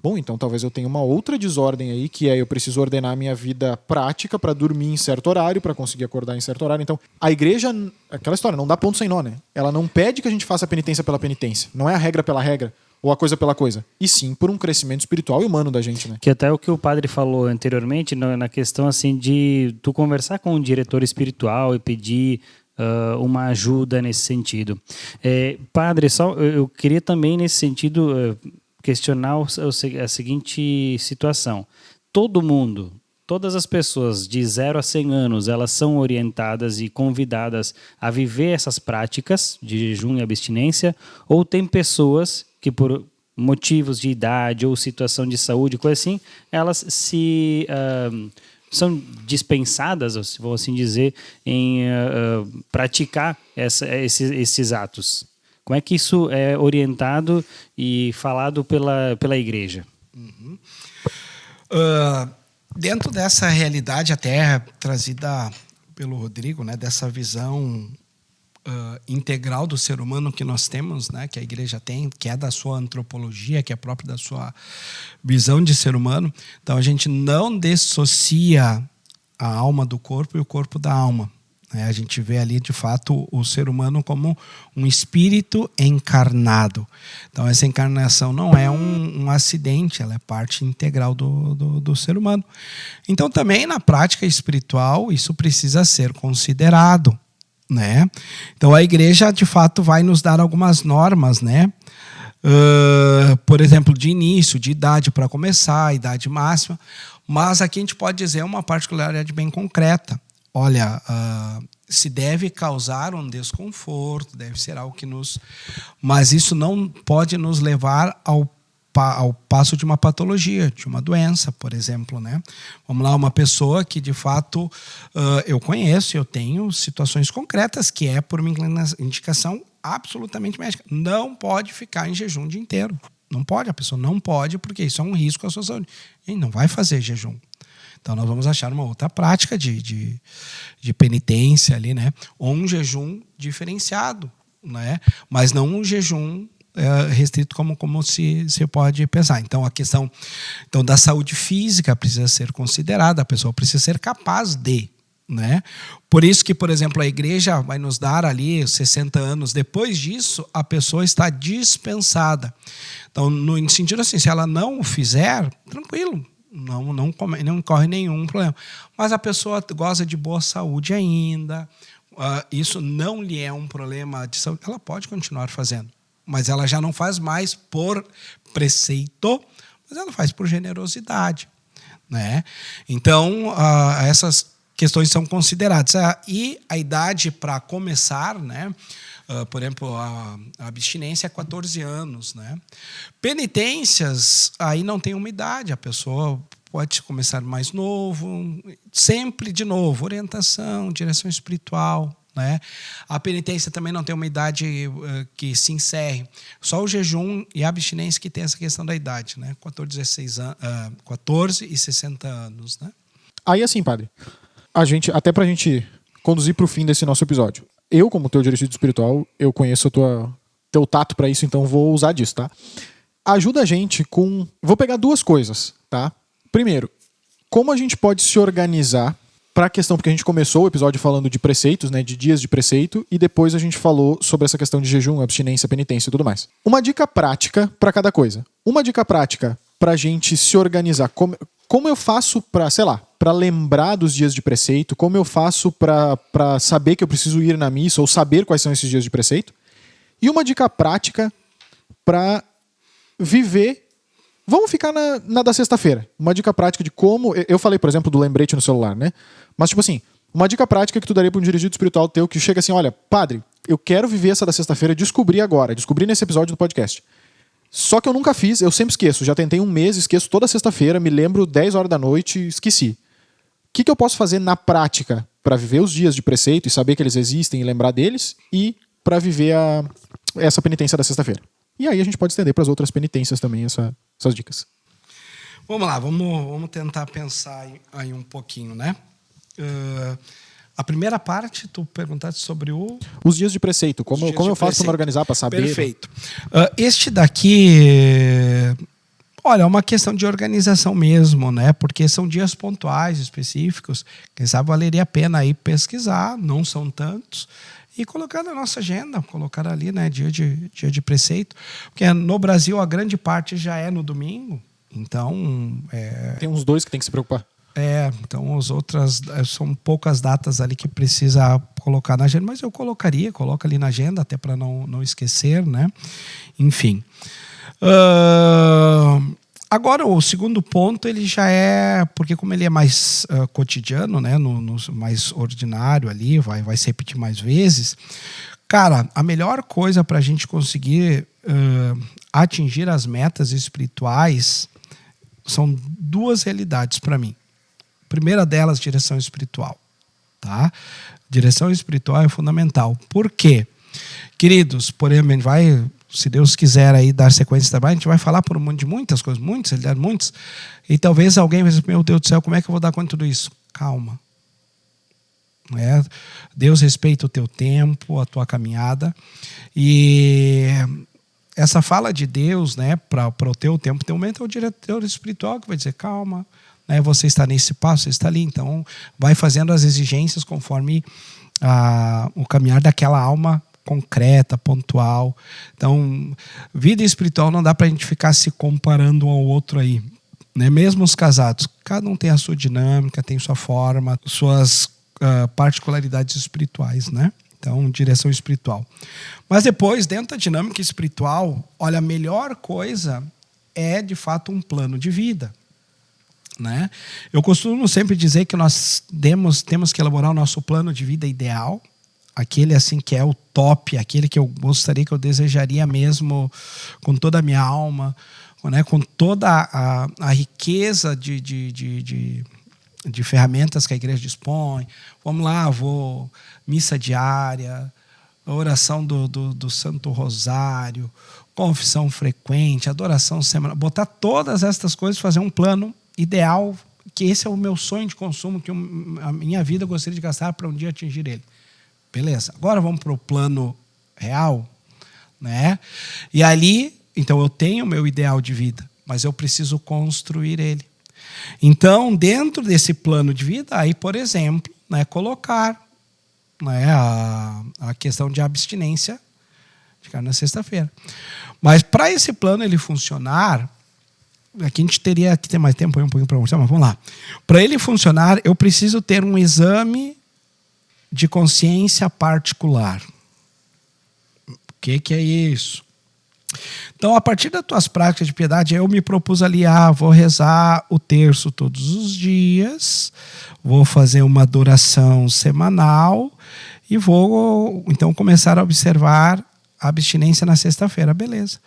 Speaker 2: Bom, então talvez eu tenha uma outra desordem aí, que é eu preciso ordenar a minha vida prática para dormir em certo horário, para conseguir acordar em certo horário. Então, a igreja, aquela história, não dá ponto sem nó, né? Ela não pede que a gente faça a penitência pela penitência. Não é a regra pela regra, ou a coisa pela coisa. E sim por um crescimento espiritual e humano da gente, né?
Speaker 1: Que até o que o padre falou anteriormente, na questão assim de tu conversar com um diretor espiritual e pedir uma ajuda nesse sentido. Padre, eu queria também nesse sentido questionar a seguinte situação. Todo mundo, todas as pessoas de 0 a 100 anos, elas são orientadas e convidadas a viver essas práticas de jejum e abstinência, ou tem pessoas que por motivos de idade ou situação de saúde, coisa assim, elas são dispensadas, vou assim dizer, em praticar esses atos. Como é que isso é orientado e falado pela igreja?
Speaker 3: Uhum. Dentro dessa realidade até trazida pelo Rodrigo, né, dessa visão integral do ser humano que nós temos, né, que a igreja tem, que é da sua antropologia, que é própria da sua visão de ser humano, então a gente não dissocia a alma do corpo e o corpo da alma. A gente vê ali, de fato, o ser humano como um espírito encarnado. Então, essa encarnação não é um acidente, ela é parte integral do ser humano. Então, também na prática espiritual, isso precisa ser considerado, né? Então, a igreja, de fato, vai nos dar algumas normas, né? Por exemplo, de início, de idade para começar, idade máxima. Mas aqui a gente pode dizer uma particularidade bem concreta. Olha, se deve causar um desconforto, deve ser algo que nos... Mas isso não pode nos levar ao passo de uma patologia, de uma doença, por exemplo, né? Vamos lá, uma pessoa que, de fato, eu conheço, eu tenho situações concretas que é por uma indicação absolutamente médica. Não pode ficar em jejum o dia inteiro. Não pode, a pessoa não pode, porque isso é um risco à sua saúde. E não vai fazer jejum. Então nós vamos achar uma outra prática de penitência ali, né? Ou um jejum diferenciado, né? Mas não um jejum restrito como se pode pensar. Então a questão da saúde física precisa ser considerada, a pessoa precisa ser capaz de, né? Por isso que, por exemplo, a igreja vai nos dar ali 60 anos. Depois disso, a pessoa está dispensada. Então, no sentido assim, se ela não o fizer, tranquilo, não corre nenhum problema. Mas a pessoa goza de boa saúde ainda, isso não lhe é um problema de saúde, ela pode continuar fazendo. Mas ela já não faz mais por preceito, mas ela faz por generosidade, né? Então, essas questões são consideradas. E a idade para começar, né? Por exemplo, a abstinência é 14 anos, né? Penitências, aí não tem uma idade, a pessoa pode começar mais novo, sempre de novo, orientação, direção espiritual, né? A penitência também não tem uma idade que se encerre. Só o jejum e a abstinência que tem essa questão da idade, né? 14 e 60 anos, né?
Speaker 2: Aí assim, padre, até pra gente conduzir pro fim desse nosso episódio, eu, como teu dirigido espiritual, eu conheço teu tato pra isso, então vou usar disso, tá? Ajuda a gente com... Vou pegar duas coisas, tá? Primeiro, como a gente pode se organizar para a questão, porque a gente começou o episódio falando de preceitos, né, de dias de preceito, e depois a gente falou sobre essa questão de jejum, abstinência, penitência e tudo mais. Uma dica prática para cada coisa. Uma dica prática para a gente se organizar. Como eu faço para, sei lá, para lembrar dos dias de preceito? Como eu faço para saber que eu preciso ir na missa ou saber quais são esses dias de preceito? E uma dica prática para viver... Vamos ficar na da sexta-feira. Uma dica prática de como... Eu falei, por exemplo, do lembrete no celular, né? Mas, tipo assim, uma dica prática que tu daria para um dirigido espiritual teu que chega assim, olha, padre, eu quero viver essa da sexta-feira, descobri nesse episódio do podcast. Só que eu nunca fiz, eu sempre esqueço. Já tentei um mês, esqueço toda sexta-feira, me lembro 10 horas da noite, esqueci. O que eu posso fazer na prática para viver os dias de preceito e saber que eles existem e lembrar deles e para viver essa penitência da sexta-feira? E aí a gente pode estender para as outras penitências também essas dicas.
Speaker 3: Vamos lá, vamos tentar pensar aí um pouquinho, né? A primeira parte, tu perguntaste sobre
Speaker 2: os dias de preceito, como eu faço para me organizar, para saber...
Speaker 3: Perfeito. Este daqui, olha, é uma questão de organização mesmo, né? Porque são dias pontuais, específicos. Quem sabe valeria a pena aí pesquisar, não são tantos, e colocar na nossa agenda, colocar ali, né, dia de preceito. Porque no Brasil a grande parte já é no domingo, então...
Speaker 2: Tem uns 2 que tem que se preocupar.
Speaker 3: Então as outras são poucas datas ali que precisa colocar na agenda, mas eu coloca ali na agenda, até para não esquecer, né? Enfim. Agora, o segundo ponto, ele já é... Porque como ele é mais cotidiano, né, no mais ordinário ali, vai se repetir mais vezes. Cara, a melhor coisa para a gente conseguir atingir as metas espirituais são 2 realidades para mim. A primeira delas, direção espiritual. Tá? Direção espiritual é fundamental. Por quê? Queridos, por exemplo, a gente vai... Se Deus quiser aí dar sequência de trabalho, a gente vai falar de muitas coisas, muitos. E talvez alguém vai dizer, meu Deus do céu, como é que eu vou dar conta de tudo isso? Calma. Deus respeita o teu tempo, a tua caminhada. E essa fala de Deus, né, para o teu tempo, teu momento, é o diretor espiritual que vai dizer, calma, né, você está nesse passo, você está ali. Então, vai fazendo as exigências conforme o caminhar daquela alma concreta, pontual. Então, vida espiritual não dá para a gente ficar se comparando um ao outro aí, né? Mesmo os casados, cada um tem a sua dinâmica, tem sua forma, suas particularidades espirituais, né? Então, direção espiritual. Mas depois, dentro da dinâmica espiritual, olha, a melhor coisa é, de fato, um plano de vida, né? Eu costumo sempre dizer que nós temos que elaborar o nosso plano de vida ideal, aquele assim que é o top, aquele que eu gostaria, que eu desejaria mesmo com toda a minha alma, né, com toda a riqueza de ferramentas que a igreja dispõe. Vamos lá, missa diária, oração do Santo Rosário, confissão frequente, adoração semanal, botar todas estas coisas, fazer um plano ideal que esse é o meu sonho de consumo, que a minha vida eu gostaria de gastar para um dia atingir ele. Beleza. Agora vamos para o plano real, né? E ali, então eu tenho o meu ideal de vida, mas eu preciso construir ele. Então, dentro desse plano de vida, aí, por exemplo, né, colocar, né, a questão de abstinência de carne na sexta-feira. Mas para esse plano ele funcionar, aqui a gente teria que ter mais tempo um pouquinho para mostrar, mas vamos lá. Para ele funcionar, eu preciso ter um exame de consciência particular. O que é isso? Então, a partir das tuas práticas de piedade, eu me propus ali, vou rezar o terço todos os dias, vou fazer uma adoração semanal e vou, então, começar a observar a abstinência na sexta-feira. Beleza.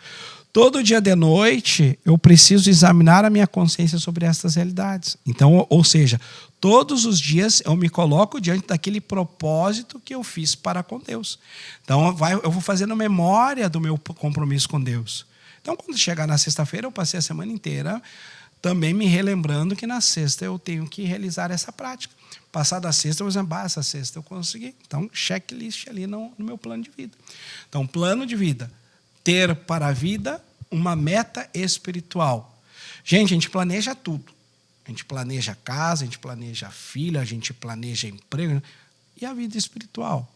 Speaker 3: Todo dia de noite, eu preciso examinar a minha consciência sobre estas realidades. Então, ou seja, todos os dias eu me coloco diante daquele propósito que eu fiz para com Deus. Então, eu vou fazendo memória do meu compromisso com Deus. Então, quando chegar na sexta-feira, eu passei a semana inteira também me relembrando que na sexta eu tenho que realizar essa prática. Passada a sexta, eu vou dizer, essa sexta eu consegui. Então, checklist ali no meu plano de vida. Então, plano de vida. Ter para a vida uma meta espiritual. Gente, a gente planeja tudo. A gente planeja casa, a gente planeja filho, a gente planeja emprego. E a vida espiritual?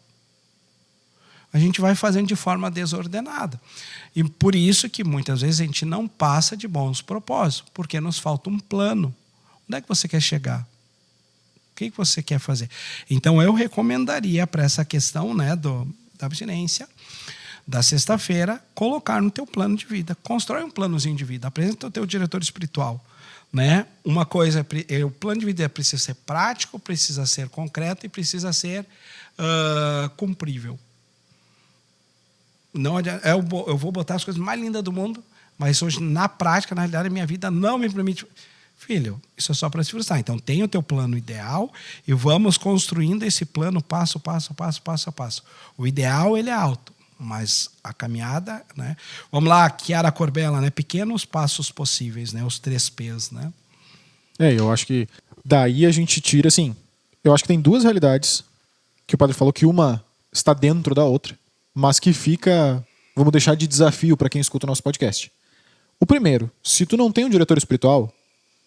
Speaker 3: A gente vai fazendo de forma desordenada. E por isso que muitas vezes a gente não passa de bons propósitos, porque nos falta um plano. Onde é que você quer chegar? O que você quer fazer? Então, eu recomendaria para essa questão, né, da abstinência, da sexta-feira, colocar no teu plano de vida. Constrói um planozinho de vida. Apresenta o teu diretor espiritual. Né? Uma coisa, o plano de vida precisa ser prático, precisa ser concreto e precisa ser cumprível. Não, eu vou botar as coisas mais lindas do mundo, mas hoje, na prática, na realidade, a minha vida não me permite. Filho, isso é só para se frustrar. Então, tem o teu plano ideal e vamos construindo esse plano passo a passo. O ideal, ele é alto, mas a caminhada, né? Vamos lá, Chiara Corbella, né? Pequenos passos possíveis, né? Os 3 P's, né?
Speaker 2: Eu acho que daí a gente tira, assim, eu acho que tem 2 realidades que o padre falou que uma está dentro da outra, mas que fica, vamos deixar de desafio para quem escuta o nosso podcast. O primeiro, se tu não tem um diretor espiritual,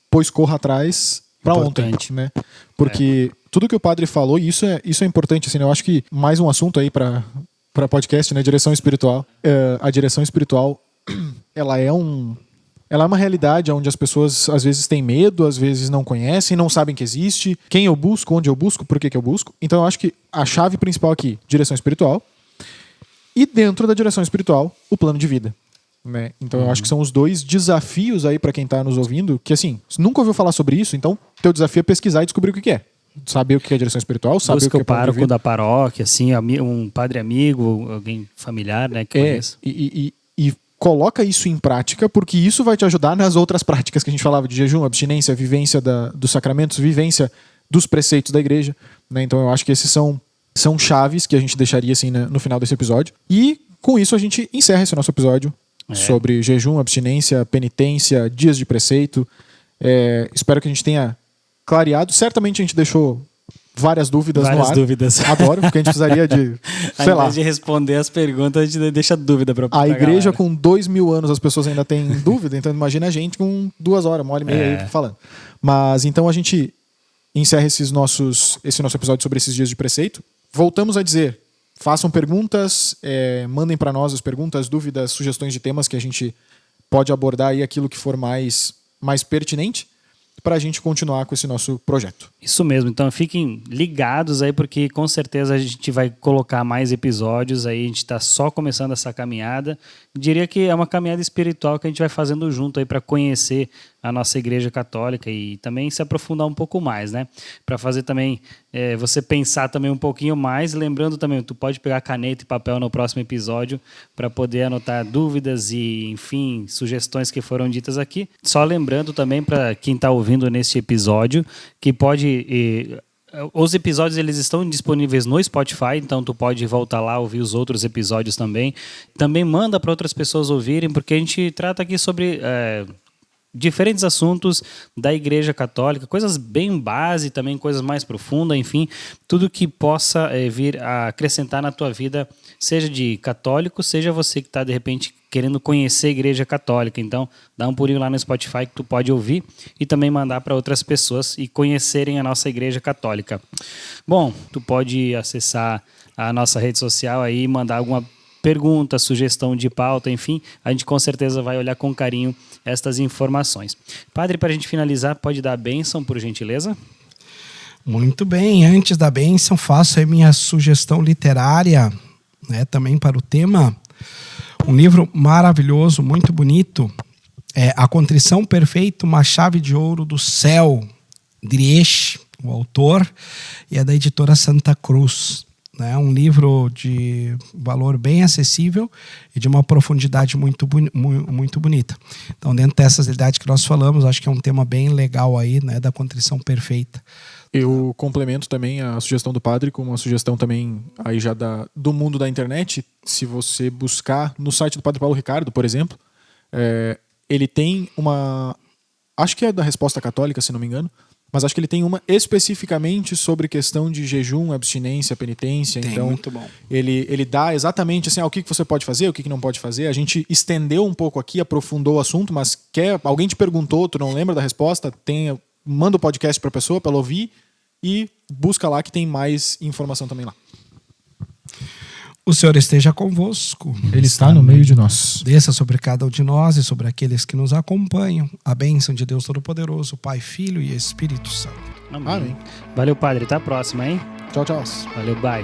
Speaker 2: pois corra atrás para ontem, né? Porque tudo que o padre falou, e isso é importante, assim, né? Eu acho que mais um assunto aí para podcast, né? Direção espiritual. A direção espiritual, ela é uma realidade onde as pessoas às vezes têm medo, às vezes não conhecem, não sabem que existe, quem eu busco, onde eu busco, por que eu busco. Então eu acho que a chave principal aqui, direção espiritual, e dentro da direção espiritual, o plano de vida. Né? Então eu acho que são os 2 desafios aí para quem está nos ouvindo, que assim, nunca ouviu falar sobre isso, então teu desafio é pesquisar e descobrir o que é. Saber o que é direção espiritual, saber
Speaker 1: busca
Speaker 2: o que é plano de vida.
Speaker 1: pároco da paróquia, assim, um padre amigo, alguém familiar, né, que conheça.
Speaker 2: E coloca isso em prática, porque isso vai te ajudar nas outras práticas que a gente falava de jejum, abstinência, vivência dos sacramentos, vivência dos preceitos da igreja. Né? Então eu acho que esses são chaves que a gente deixaria assim no final desse episódio. E com isso a gente encerra esse nosso episódio sobre jejum, abstinência, penitência, dias de preceito. Espero que a gente tenha clareado. Certamente a gente deixou várias dúvidas no ar.
Speaker 1: Várias dúvidas.
Speaker 2: Adoro, porque a gente precisaria de, sei lá.
Speaker 1: Ao invés de responder as perguntas, a gente deixa dúvida para
Speaker 2: a igreja galera. Com 2000 anos as pessoas ainda têm dúvida, então imagina a gente com 2 horas, 1h30 aí falando. Mas então a gente encerra esse nosso episódio sobre esses dias de preceito. Voltamos a dizer, façam perguntas, mandem para nós as perguntas, dúvidas, sugestões de temas que a gente pode abordar aí aquilo que for mais pertinente para a gente continuar com esse nosso projeto.
Speaker 1: Isso mesmo, então fiquem ligados aí, porque com certeza a gente vai colocar mais episódios aí, a gente está só começando essa caminhada. Diria que é uma caminhada espiritual que a gente vai fazendo junto aí para conhecer a nossa igreja católica e também se aprofundar um pouco mais, né? Para fazer também, você pensar também um pouquinho mais, lembrando também, tu pode pegar caneta e papel no próximo episódio para poder anotar dúvidas e, enfim, sugestões que foram ditas aqui. Só lembrando também para quem está ouvindo neste episódio, que pode... Os episódios eles estão disponíveis no Spotify, então tu pode voltar lá ouvir os outros episódios também. Também manda para outras pessoas ouvirem, porque a gente trata aqui sobre diferentes assuntos da Igreja Católica, coisas bem base, também coisas mais profundas, enfim, tudo que possa vir a acrescentar na tua vida, seja de católico, seja você que está, de repente, querendo conhecer a Igreja Católica. Então, dá um pulinho lá no Spotify que tu pode ouvir e também mandar para outras pessoas e conhecerem a nossa Igreja Católica. Bom, tu pode acessar a nossa rede social aí e mandar alguma pergunta, sugestão de pauta, enfim, a gente com certeza vai olhar com carinho estas informações. Padre, para a gente finalizar, pode dar a bênção, por gentileza?
Speaker 3: Muito bem, antes da bênção, faço aí minha sugestão literária, né, também para o tema. Um livro maravilhoso, muito bonito, é A Contrição Perfeita, uma chave de ouro do céu, Driesch, o autor, e é da editora Santa Cruz. É um livro de valor bem acessível e de uma profundidade muito bonita. Então, dentro dessas idades que nós falamos, acho que é um tema bem legal aí, né, da contrição perfeita.
Speaker 2: Eu complemento também a sugestão do padre com uma sugestão também aí já do mundo da internet. Se você buscar no site do Padre Paulo Ricardo, por exemplo, ele tem uma... Acho que é da Resposta Católica, se não me engano, mas acho que ele tem uma especificamente sobre questão de jejum, abstinência, penitência.
Speaker 3: Tem,
Speaker 2: então,
Speaker 3: muito bom.
Speaker 2: Ele dá exatamente assim, o que você pode fazer, o que não pode fazer. A gente estendeu um pouco aqui, aprofundou o assunto, mas alguém te perguntou, tu não lembra da resposta, manda o podcast para a pessoa, para ela ouvir e busca lá que tem mais informação também lá.
Speaker 3: O Senhor esteja convosco.
Speaker 2: Ele está no meio de nós.
Speaker 3: Desça sobre cada um de nós e sobre aqueles que nos acompanham. A bênção de Deus Todo-Poderoso, Pai, Filho e Espírito Santo.
Speaker 1: Amém. Valeu, Padre. Até a próxima, hein?
Speaker 2: Tchau, tchau.
Speaker 1: Valeu, bye.